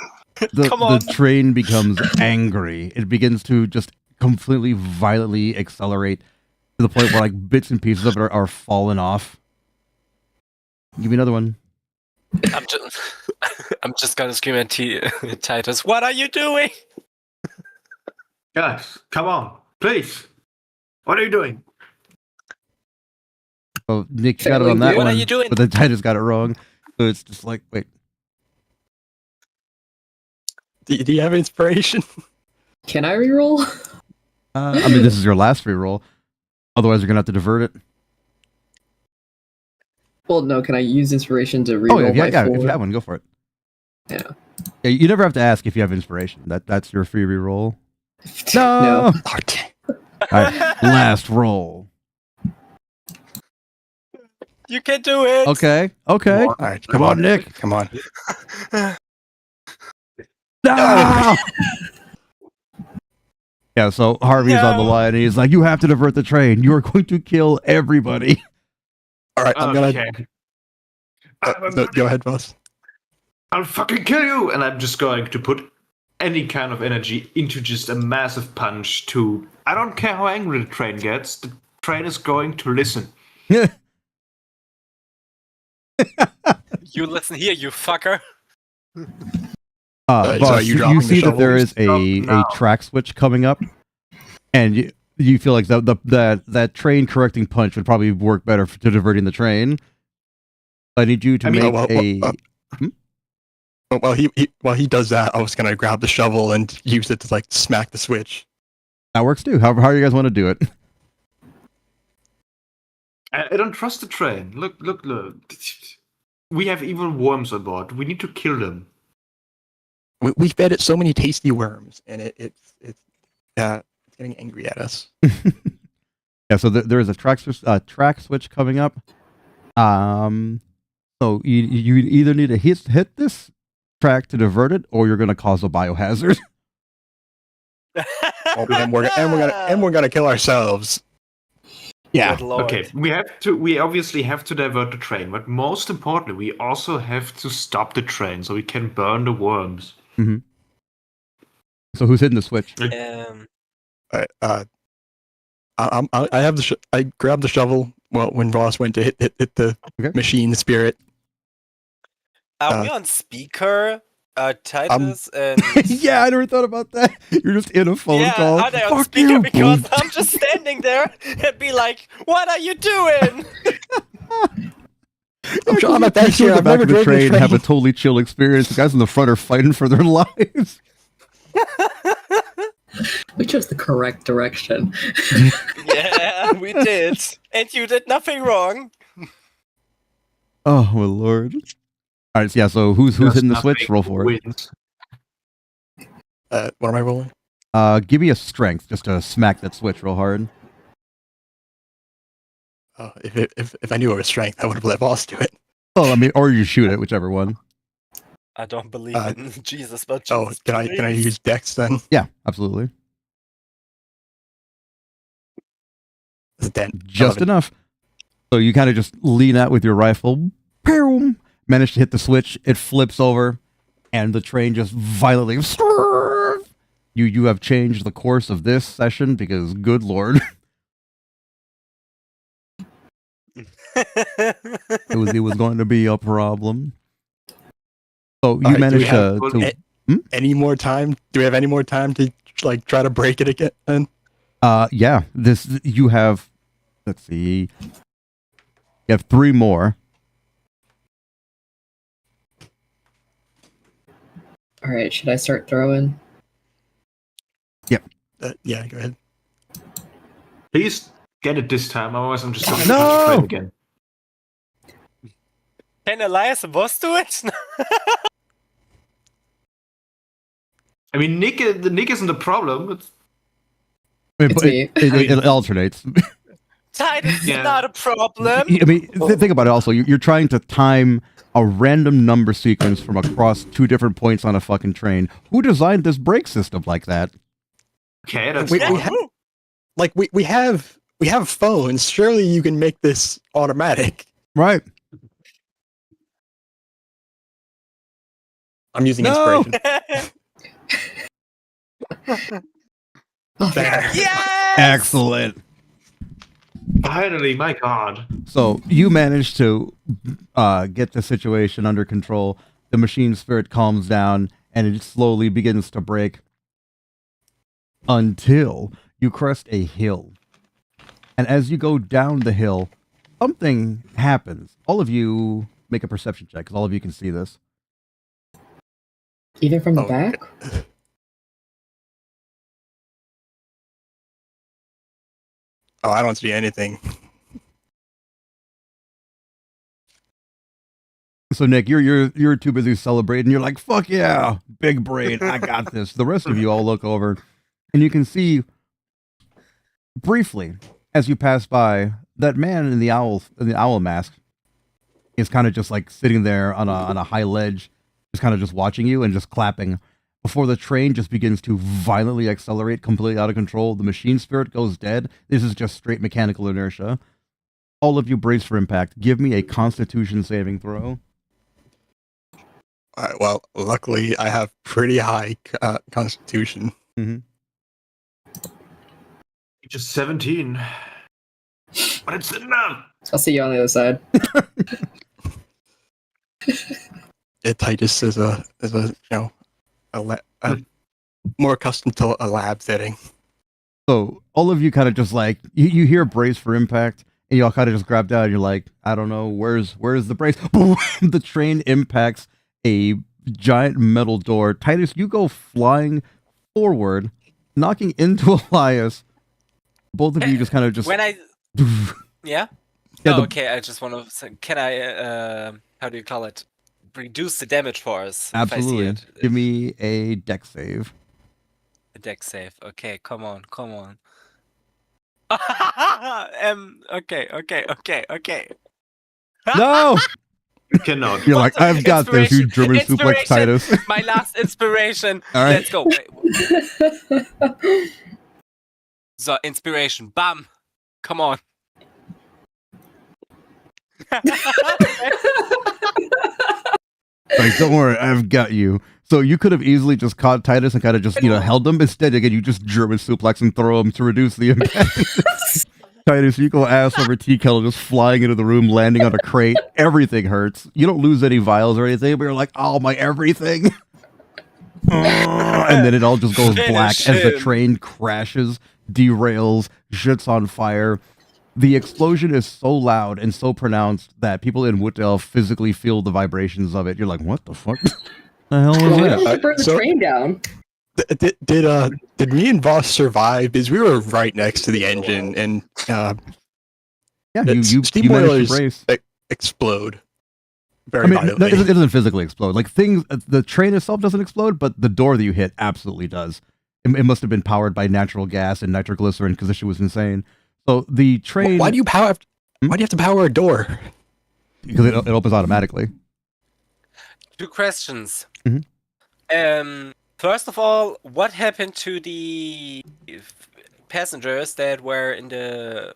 Come on. The train becomes angry. It begins to just completely violently accelerate to the point where like bits and pieces of it are falling off. Give me another one. I'm just gonna scream at Titus. What are you doing? Guys, come on, please. What are you doing? Oh, Nick got it on that What one. are you doing? But then Titus got it wrong. So it's just like, wait. Do you have inspiration? Can I reroll? I mean, this is your last reroll. Otherwise, you're gonna have to divert it. Well, no. Can I use inspiration to reroll yeah, my yeah. 4? If you have one, go for it. Yeah. Yeah, you never have to ask if you have inspiration. That's your free reroll. No. Oh, dang. All right, last roll. You can do it. Okay. All right, Come on, Nick. Come on. No! Yeah, so Harvey's on the No. line, and he's like, "You have to divert the train. You are going to kill everybody." All right, I'm Okay. gonna. Go ahead, boss. I'll fucking kill you! And I'm just going to put any kind of energy into just a massive punch to... I don't care how angry the train gets. The train is going to listen. You listen here, you fucker. So Boss, are you you dropping see the that shovel? there is a No. track switch coming up, and you feel like that train correcting punch would probably work better to diverting the train. I need you to make while he does that, I was gonna grab the shovel and use it to like smack the switch. that works too. However you guys want to do it. I don't trust the train. Look. We have evil worms on board. We need to kill them. We fed it so many tasty worms, and it's getting angry at us. Yeah, so there is a track switch coming up. So you either need to hit this track to divert it, or you're going to cause a biohazard. and we're gonna kill ourselves. Yeah. Good lord. Okay, we obviously have to divert the train, but most importantly, we also have to stop the train so we can burn the worms. Mm-hmm. So who's hitting the switch? I have I grabbed the shovel. Well, when Ross went to hit the machine spirit. Are we on speaker? Titus and... Yeah, I never thought about that. You're just in a phone call. Are they on Fuck speaker? you, Because boom. I'm just standing there and be like, what are you doing? I'm trying my You best two here. in the I've back never of the driven a train train. have a totally chill experience. The guys in the front are fighting for their lives. We chose the correct direction. Yeah, we did. And you did nothing wrong. Oh my lord! All right, so yeah. So who's hitting the switch? Roll for it. Wins. What am I rolling? Give me a strength just to smack that switch real hard. Oh, if I knew it was strength, I would have let boss do it. Oh, I mean, or you shoot it, whichever one. I don't believe in Jesus, but Oh, Jesus, can I use Dex then? Yeah, absolutely. Then Just 11. enough. So you kind of just lean out with your rifle, boom, manage to hit the switch. It flips over, and the train just violently. You have changed the course of this session because, good lord, it was going to be a problem. So you All right, do managed we have to any more time? Do we have any more time to like try to break it again? yeah. You have. Let's see. You have 3 more. All right, should I start throwing? Yeah, go ahead. Please get it this time, otherwise I'm just going to No! touch the train again. Can Elias boss do it? I mean, Nick isn't the problem. It's me. It alternates. Titus Yeah. is not a problem. I mean, think about it also. You're trying to time a random number sequence from across 2 different points on a fucking train. Who designed this brake system like that? Okay, that's We fine. we have phones. Surely you can make this automatic. Right. I'm using No! inspiration. Oh, There. Yes! Excellent. Finally, my god. So you manage to get the situation under control. The machine spirit calms down, and it slowly begins to break until you crest a hill. And as you go down the hill, something happens. All of you make a perception check, because all of you can see this. Even from the Oh, back? Oh, I don't see anything. So Nick, you're too busy celebrating. You're like, fuck yeah, big brain, I got this. The rest of you all look over, and you can see briefly as you pass by that man in the owl mask is kind of just like sitting there on a high ledge, just kind of just watching you and just clapping. Before the train just begins to violently accelerate, completely out of control, the machine spirit goes dead. This is just straight mechanical inertia. All of you brace for impact. Give me a Constitution saving throw. Well, luckily I have pretty high constitution. Just 17. But it's enough! I'll see you on the other side. Titus is a more accustomed to a lab setting. So all of you kind of just like you hear brace for impact, and you all kind of just grab down. And you're like, I don't know, where's the brace? Boom! The train impacts a giant metal door. Titus, you go flying forward, knocking into Elias. Both of you just kind of just When I yeah. Yeah, Oh, okay, I just want to say, can I how do you call it? Reduce the damage force. absolutely. If I see it. Give me a deck save. A deck save. Okay, come on. Okay. No, You cannot. you're like, I've got this. You German suplex Titus. My last inspiration. All right. Let's go. So, inspiration. Bam. Come on. Like, don't worry, I've got you. So you could have easily just caught Titus and kind of just, held him. Instead, again, you just German suplex and throw him to reduce the impact. Titus, you go ass over tea kettle, just flying into the room, landing on a crate. Everything hurts. You don't lose any vials or anything, but you're like, oh, my everything. And then it all just goes black as the train crashes, derails, shits on fire. The explosion is so loud and so pronounced that people in Woodell physically feel the vibrations of it. You're like, what the fuck? The hell was Well, we that? don't have to burn the So- train down. Did me and Voss survive? Because we were right next to the engine, and Yeah, you steam managed to boilers brace. explode very I mean, no, violently. it doesn't physically explode. Like things, the train itself doesn't explode, but the door that you hit absolutely does. It must have been powered by natural gas and nitroglycerin because this shit was insane. So the train, Why do you power? Why do you have to power a door? because it opens automatically. 2 questions. Mhm. First of all, what happened to the passengers that were in the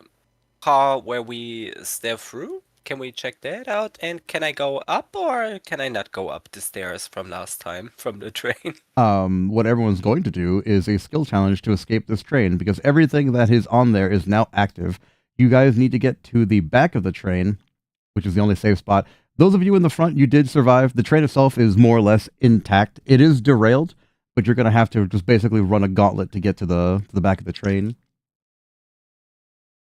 car where we stepped through? Can we check that out? And can I go up or can I not go up the stairs from last time from the train? What everyone's going to do is a skill challenge to escape this train because everything that is on there is now active. You guys need to get to the back of the train, which is the only safe spot. Those of you in the front, you did survive. The train itself is more or less intact. It is derailed, but you're going to have to just basically run a gauntlet to get to the back of the train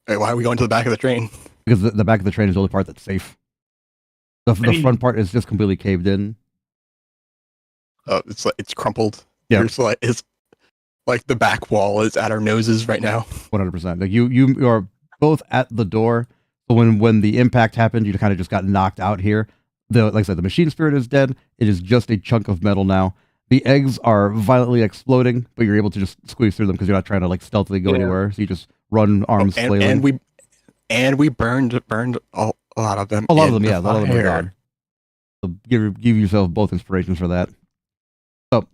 Wait, why are we going to the back of the train? because the back of the train is the only part that's safe. The mean- front part is just completely caved in. It's crumpled. Yeah. It's like the back wall is at our noses right now. 100%. Like you are both at the door. So when the impact happened, you kind of just got knocked out here. Like I said, the machine spirit is dead. It is just a chunk of metal now. The eggs are violently exploding, but you're able to just squeeze through them because you're not trying to like stealthily go anywhere. So you just run arms flailing. And we burned a lot of them. A lot of them, yeah. A lot of them are gone. So give yourself both inspirations for that. So,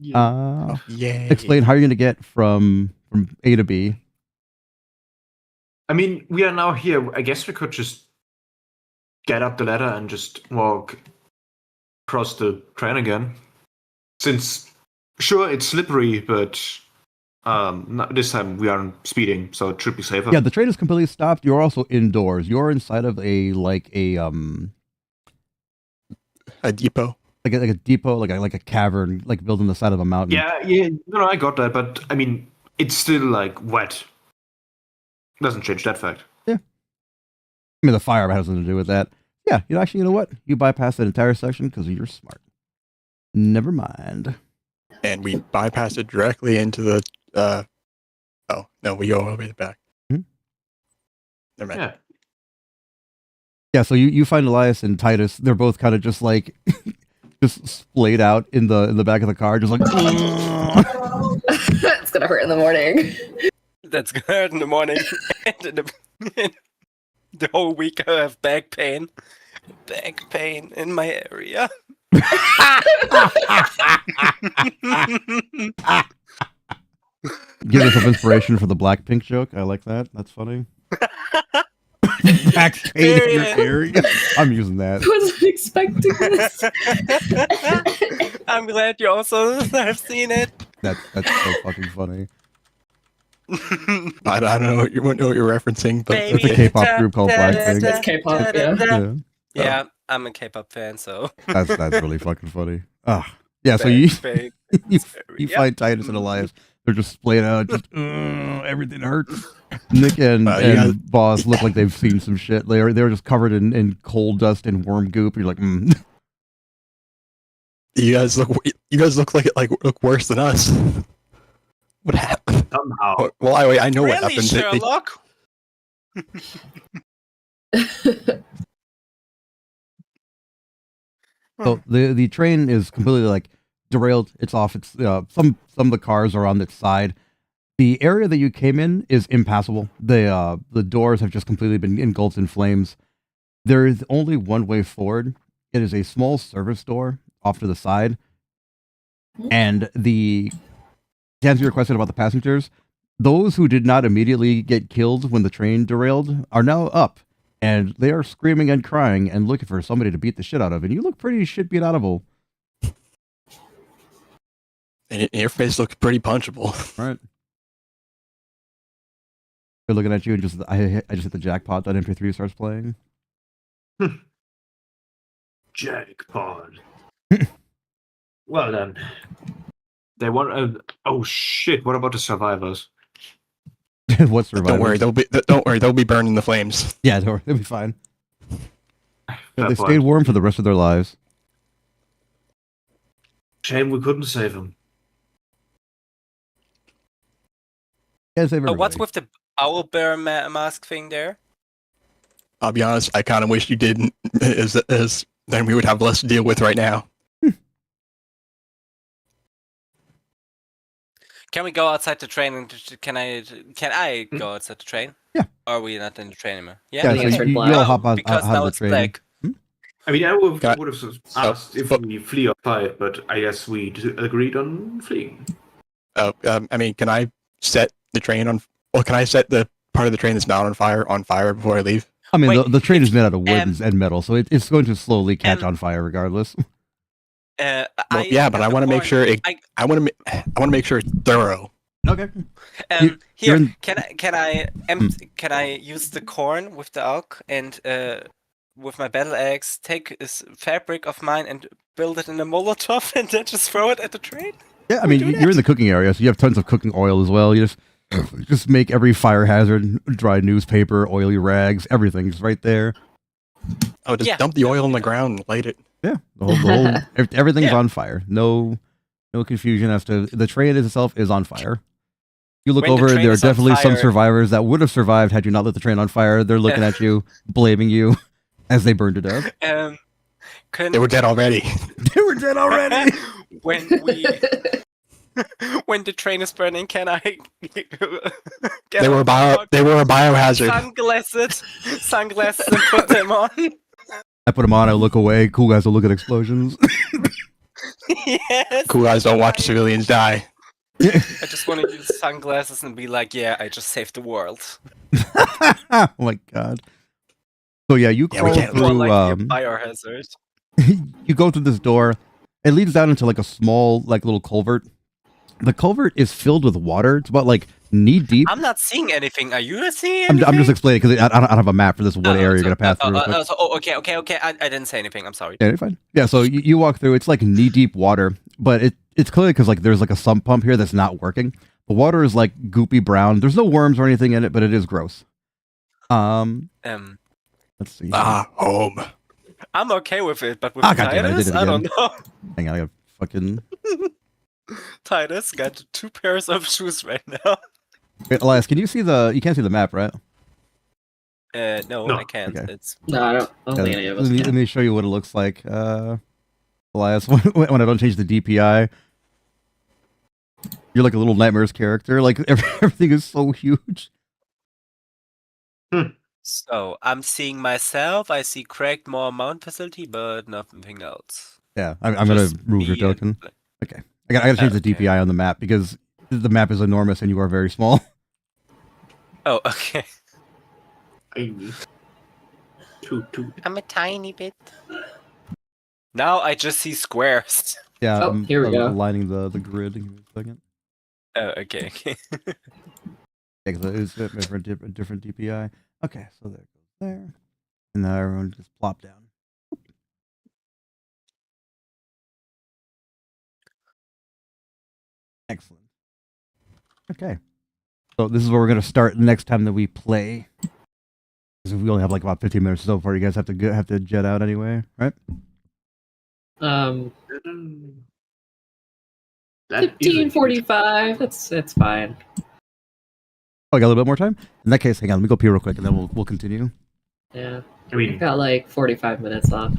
yay. explain how you're going to get from A to B. I mean, we are now here. I guess we could just get up the ladder and just walk across the train again. Since, sure, it's slippery, but this time we aren't speeding, so it should be safer. Yeah, the train is completely stopped. You're also indoors. You're inside of a depot. Like a depot, like a cavern, like built on the side of a mountain. Yeah. No, I got that, but I mean, it's still like wet. Doesn't change that fact. Yeah. I mean, the fire has nothing to do with that. Yeah, you know what? You bypass that entire section because you're smart. Never mind. And we bypassed it directly into the. Oh no, we go all the way back. Mm-hmm. Never mind. Yeah. Yeah. So you find Elias and Titus. They're both kind of just like just splayed out in the back of the car, just like. It's gonna hurt in the morning. That's gonna hurt in the morning. And the whole week I have back pain. Back pain in my area. Give us some inspiration for the Blackpink joke. I like that. That's funny. Back pain in your area. I'm using that. I wasn't expecting this. I'm glad you also have seen it. That's so fucking funny. I don't know what you're referencing, but it's a K-pop group called Blackpink. It's K-pop, yeah. Yeah, I'm a K-pop fan, so that's really fucking funny. Yeah. So you find Titus and Elias. They're just splayed out. Just everything hurts. Nick and Boss look like they've seen some shit. They're just covered in coal dust and worm goop. You're like, You guys look look worse than us. What happened? Somehow. Well, I know what really, happened. Sherlock? So the train is completely like derailed. It's off. It's some of the cars are on its side. The area that you came in is impassable. The doors have just completely been engulfed in flames. There is only one way forward. It is a small service door off to the side. And to answer your question about the passengers, those who did not immediately get killed when the train derailed are now up. And they are screaming and crying and looking for somebody to beat the shit out of. And you look pretty shit beat outable. And your face looks pretty punchable. Right. They're looking at you and just I just hit the jackpot. That MP3 starts playing. Jackpot. Well then. They want. Oh shit! What about the survivors? What survivors? Don't worry. They'll be burned in the flames. Yeah, they'll be fine. They stayed warm for the rest of their lives. Shame we couldn't save them. Yeah, save everybody. What's with the owlbear mask thing there? I'll be honest. I kind of wish you didn't, as then we would have less to deal with right now. Can we go outside the train? And can I go outside the train? Yeah. Or are we not in the train anymore? Yeah, so you all hop on because out now of the it's train. black. I mean, I would have asked if we flee or fight, but I guess we agreed on fleeing. I mean, can I set the train on? Well, can I set the part of the train that's not on fire before I leave? I mean, the train is made out of wood and metal, so it's going to slowly catch on fire regardless. But I want to make sure I want to make sure it's thorough. Okay. Here, can I use the corn with the oak and with my battle axe take this fabric of mine and build it in a Molotov and then just throw it at the train? Yeah, I mean, you're in the cooking area, so you have tons of cooking oil as well. You just make every fire hazard, dry newspaper, oily rags, everything just right there. Oh, just dump the oil on the ground and light it. Yeah, the whole everything's on fire. No no confusion as to the train itself is on fire. You look When the over, train there are is on definitely some fire- survivors that would have survived had you not lit the train on fire. They're looking at you, blaming you as they burn to death. Can They were dead already. They were dead already. when when the train is burning, can I get They were a biohazard. sunglasses and put them on? I put them on, I look away. Cool guys will look at explosions. Yes. Cool guys don't watch civilians die. I just want to use sunglasses and be like, yeah, I just saved the world. Oh my god. So yeah, you Yeah, we crawl can't- More through like a biohazard. you go through this door. It leads down into like a small like little culvert. The culvert is filled with water. It's about like knee deep. I'm not seeing anything. Are you seeing anything? I'm just explaining because I don't have a map for this one area you're gonna pass through. real quick. Okay. I didn't say anything. I'm sorry. Yeah, you're fine. Yeah, so you walk through. It's like knee deep water, but it's clearly because like there's like a sump pump here that's not working. The water is like goopy brown. There's no worms or anything in it, but it is gross. Let's see. Home. I'm okay with it, but with goddamn, I did Titus, it I don't again. know. Hang on, I got fucking. Titus got 2 pairs of shoes right now. Wait, Elias, can you see the? You can't see the map, right? No, No. I can't. Okay. It's No, I don't think any of us let can. me show you what it looks like. Elias, when I don't change the DPI, you're like a little Nightmares character. Like everything is so huge. so I'm seeing myself. I see cracked more mount facility, but nothing else. Yeah, I'm gonna Just remove your me and- token. Okay, I gotta change the Okay. DPI on the map because the map is enormous and you are very small. Oh, okay. Tiny. Two. I'm a tiny bit. Now I just see squares. Yeah, Oh, here we I'm go. aligning the grid. Give me a second. Oh, okay. Yeah, 'cause it's a different DPI. Okay, so there it goes there, and now everyone just plop down. Excellent. Okay, so this is where we're gonna start next time that we play. Because we only have like about 15 minutes so far. You guys have to jet out anyway, right? Um, That is a 15:45. That's fine. Oh, I got a little bit more time. In that case, hang on. Let me go pee real quick, and then we'll continue. Yeah, I mean, got like 45 minutes left.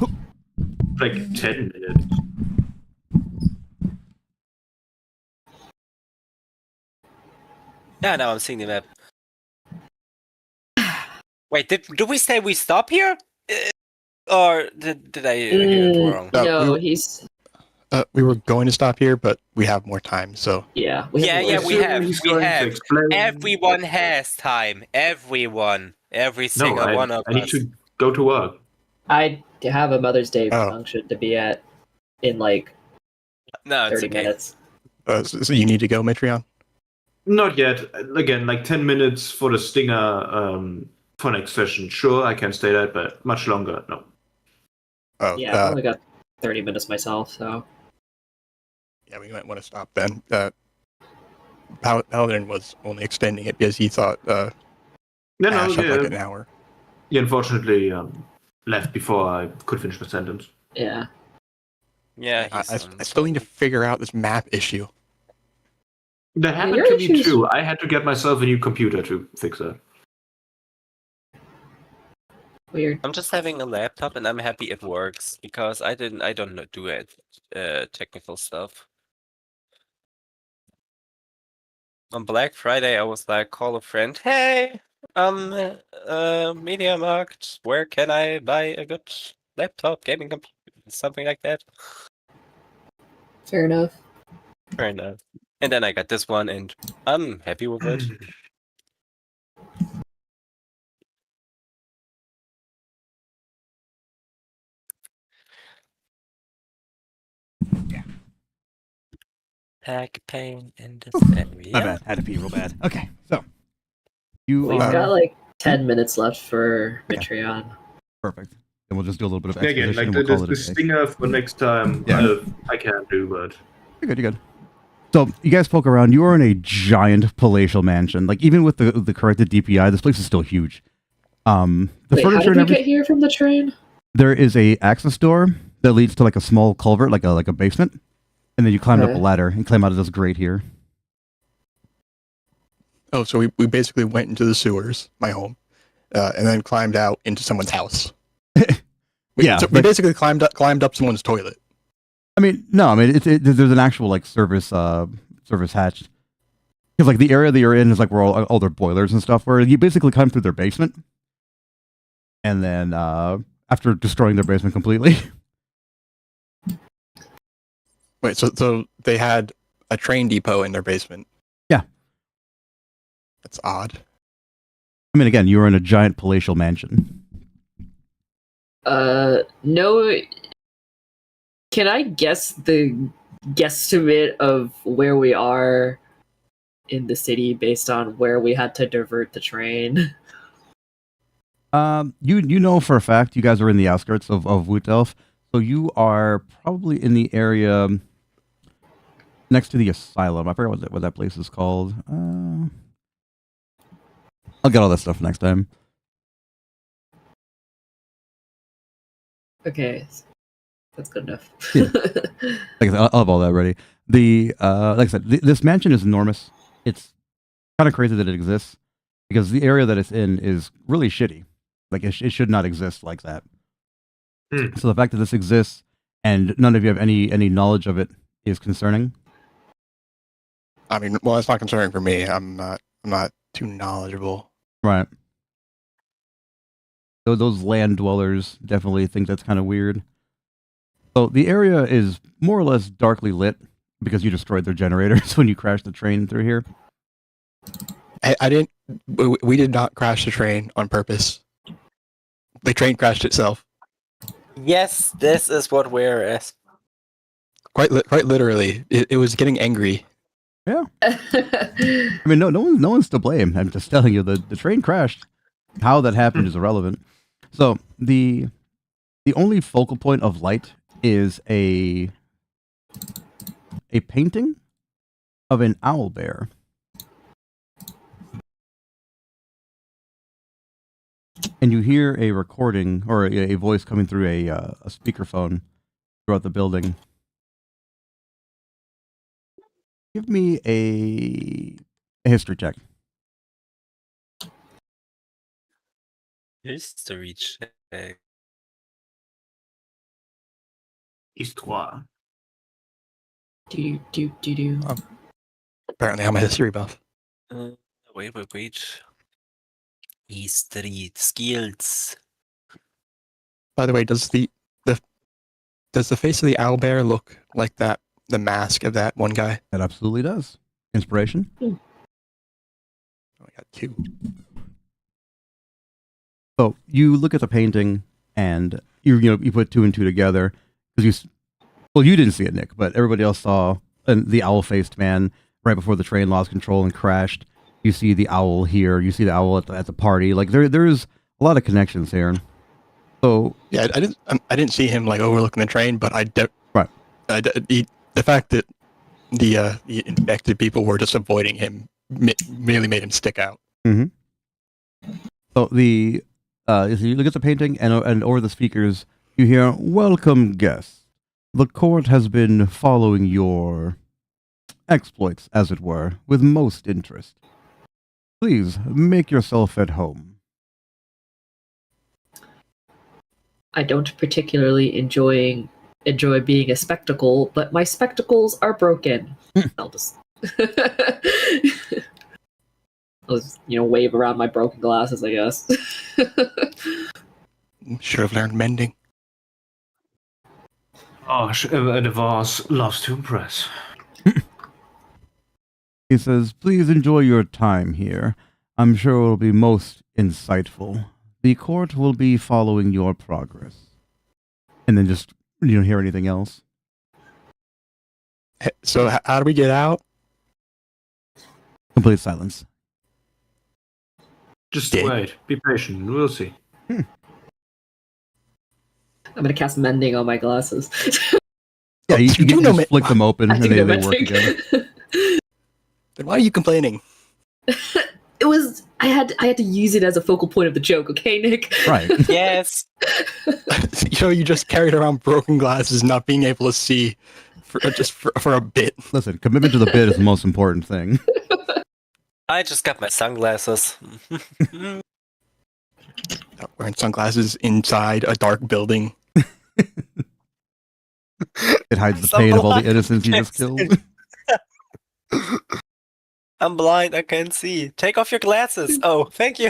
like 10 minutes. Yeah, now I'm seeing the map. Wait, did we say we stop here? Or did I hear it wrong? No, we- he's We were going to stop here, but we have more time, so yeah. Yeah, more- we have, He's we going to have. explain- Everyone has time. Everyone. Every No, single one of I need us. to go to work. I have a Mother's Day Oh. function to be at in like No, it's 30 okay. minutes. so you need to go, Metreon? Not yet. Again, like 10 minutes for the stinger for next session. Sure, I can stay there, but much longer, no. Oh, Yeah, I've only got 30 minutes myself, so yeah, we might want to stop then. Paladin was only extending it because he thought No, Ash had like yeah. an hour. He unfortunately left before I could finish my sentence. yeah. Yeah, I he's, still need to figure out this map issue. That happened your to me issues- too. I had to get myself a new computer to fix that. Weird. I'm just having a laptop and I'm happy it works because I don't know, do it technical stuff. On Black Friday I was like, call a friend, hey, Media Markt, where can I buy a good laptop, gaming computer, something like that. Fair enough. Fair enough. And then I got this one and I'm happy with it. Pack pain in this area. My bad. Had to pee real bad. Okay, so you We've are got like 10 minutes left for Okay. Mitreon. perfect. And we'll just do a little bit of Yeah, exposition again, like and the, we'll call the, it the a day. stinger for next time, Yeah. I can't do, but You're good. You're good. So you guys poke around. You are in a giant palatial mansion. Like even with the corrected DPI, this place is still huge. The Wait, how furniture did and we everything. get here from the train? There is a access door that leads to like a small culvert, like a basement. and then you climbed up a Okay. ladder and climb out of this grate here. Oh, so we basically went into the sewers, my home, and then climbed out into someone's house. Yeah, So we basically climbed up someone's toilet. I mean, no, I mean there's an actual like service hatch. Because like the area that you're in is like where all their boilers and stuff. Where you basically climb through their basement, and then after destroying their basement completely. Wait, so they had a train depot in their basement? Yeah. That's odd. I mean, again, you were in a giant palatial mansion. No. Can I guess the guesstimate of where we are in the city based on where we had to divert the train? You know for a fact you guys are in the outskirts of Woodelf, so you are probably in the area next to the asylum. I forgot what that place is called. I'll get all that stuff next time. Okay, that's good enough. Yeah. Like I said, I'll have all that ready. Like I said, this mansion is enormous. It's kind of crazy that it exists because the area that it's in is really shitty. Like it should not exist like that. So the fact that this exists and none of you have any knowledge of it is concerning. I mean, well, that's not concerning for me. I'm not too knowledgeable. Right. So those land dwellers definitely think that's kind of weird. So the area is more or less darkly lit because you destroyed their generators when you crashed the train through here. I didn't. We did not crash the train on purpose. The train crashed itself. Yes, this is what we're as. Quite literally, it was getting angry. I mean, no one's to blame. I'm just telling you the train crashed. How that happened is irrelevant. So the only focal point of light is a painting of an owl bear. And you hear a recording or a voice coming through a speakerphone throughout the building. Give me a history check. History check. Histoire. do. Apparently, I'm a history buff. Wait. History skills. By the way, does the face of the owl bear look like that? The mask of that one guy? That absolutely does. Inspiration. Oh, I got 2. So you look at the painting and you put 2 and 2 together because you didn't see it, Nick, but everybody else saw the owl-faced man right before the train lost control and crashed. You see the owl here. You see the owl at the party. Like there's a lot of connections here. So Yeah, I didn't see him like overlooking the train, but Right. The fact that the infected people were just avoiding him merely made him stick out. So if you look at the painting and over the speakers, you hear, "Welcome, guests. The court has been following your exploits, as it were, with most interest. Please make yourself at home." I don't particularly enjoy being a spectacle, but my spectacles are broken. I'll just wave around my broken glasses, I guess. Should have learned mending. Oh, the vase loves to impress. He says, "Please enjoy your time here. I'm sure it will be most insightful. The court will be following your progress." And then just, you don't hear anything else. So how do we get out? Complete silence. Just Yeah. wait. Be patient. We'll see. I'm gonna cast mending on my glasses. Yeah, you you can know just flick them open I and think they they're work mending. again. Then why are you complaining? It was I had to use it as a focal point of the joke, okay, Nick? Right. Yes. You just carried around broken glasses, not being able to see for a bit. Listen, commitment to the bid is the most important thing. I just got my sunglasses. Wearing sunglasses inside a dark building. It hides the So pain of all the blind, innocents you I just can't killed. I'm blind, I can't see. Take off your glasses. Oh, thank you.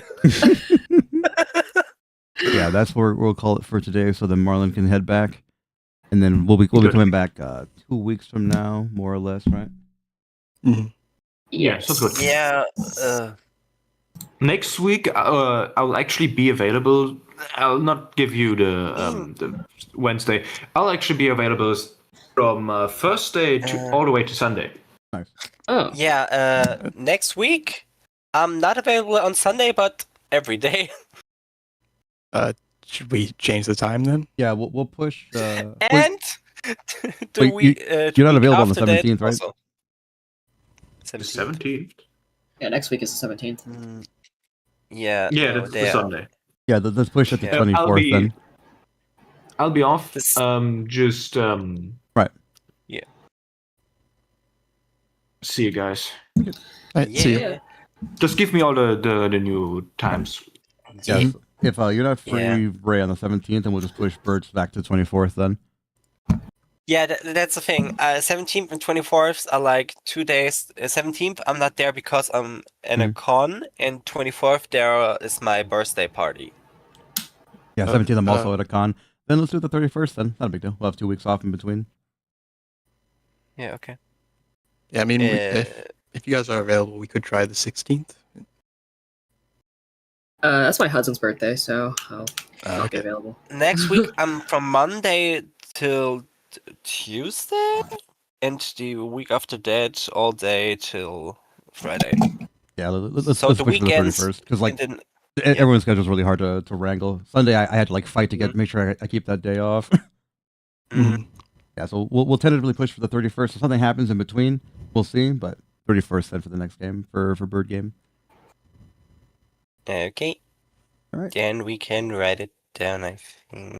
Yeah, that's where we'll call it for today. So then Marlon can head back, and then we'll be Good. coming back 2 weeks from now, more or less, right? Mhm. Yeah, sounds good. Yeah. Next week, I'll actually be available. I'll not give you the Wednesday. I'll actually be available from Thursday to all the way to Sunday. Nice. Oh, Yeah, next week, I'm not available on Sunday, but every day. Should we change the time then? Yeah, we'll push. Wait, And Wait, you're not available on the 17th, right? The 17th? 17th. yeah. Next week is the 17th. Yeah. Yeah, no, that's they the are- Sunday. yeah, let's push it to Yeah. 24th then. I'll be off. This- Right. Yeah. See you guys. Right, see you. Yeah. Just give me all the new times. Yeah. Yeah. If you're not free, Yeah. Ray, on the 17th, then we'll just push Birch back to 24th then. Yeah, that's the thing. 17th and 24th are like 2 days. 17th, I'm not there because I'm in a con, and 24th, there is my birthday party. Yeah, 17th, I'm also at a con. Then let's do the 31st then. Not a big deal. We'll have 2 weeks off in between. Yeah, okay. Yeah, I mean, if you guys are available, we could try the 16th. That's my husband's birthday, so I'll Okay. be available. Next week, I'm from Monday till Tuesday, and the week after that, all day till Friday. Yeah, let's So push the for the weekends, 31st. Because, like, and then, everyone's schedule's really hard to wrangle. Sunday, I had to, like, fight to make sure I keep that day off. Mhm. Yeah, so we'll tentatively push for the 31st. If something happens in between, we'll see. But 31st then for the next game, for Bird Game. okay. All right. Then we can write it down, I think.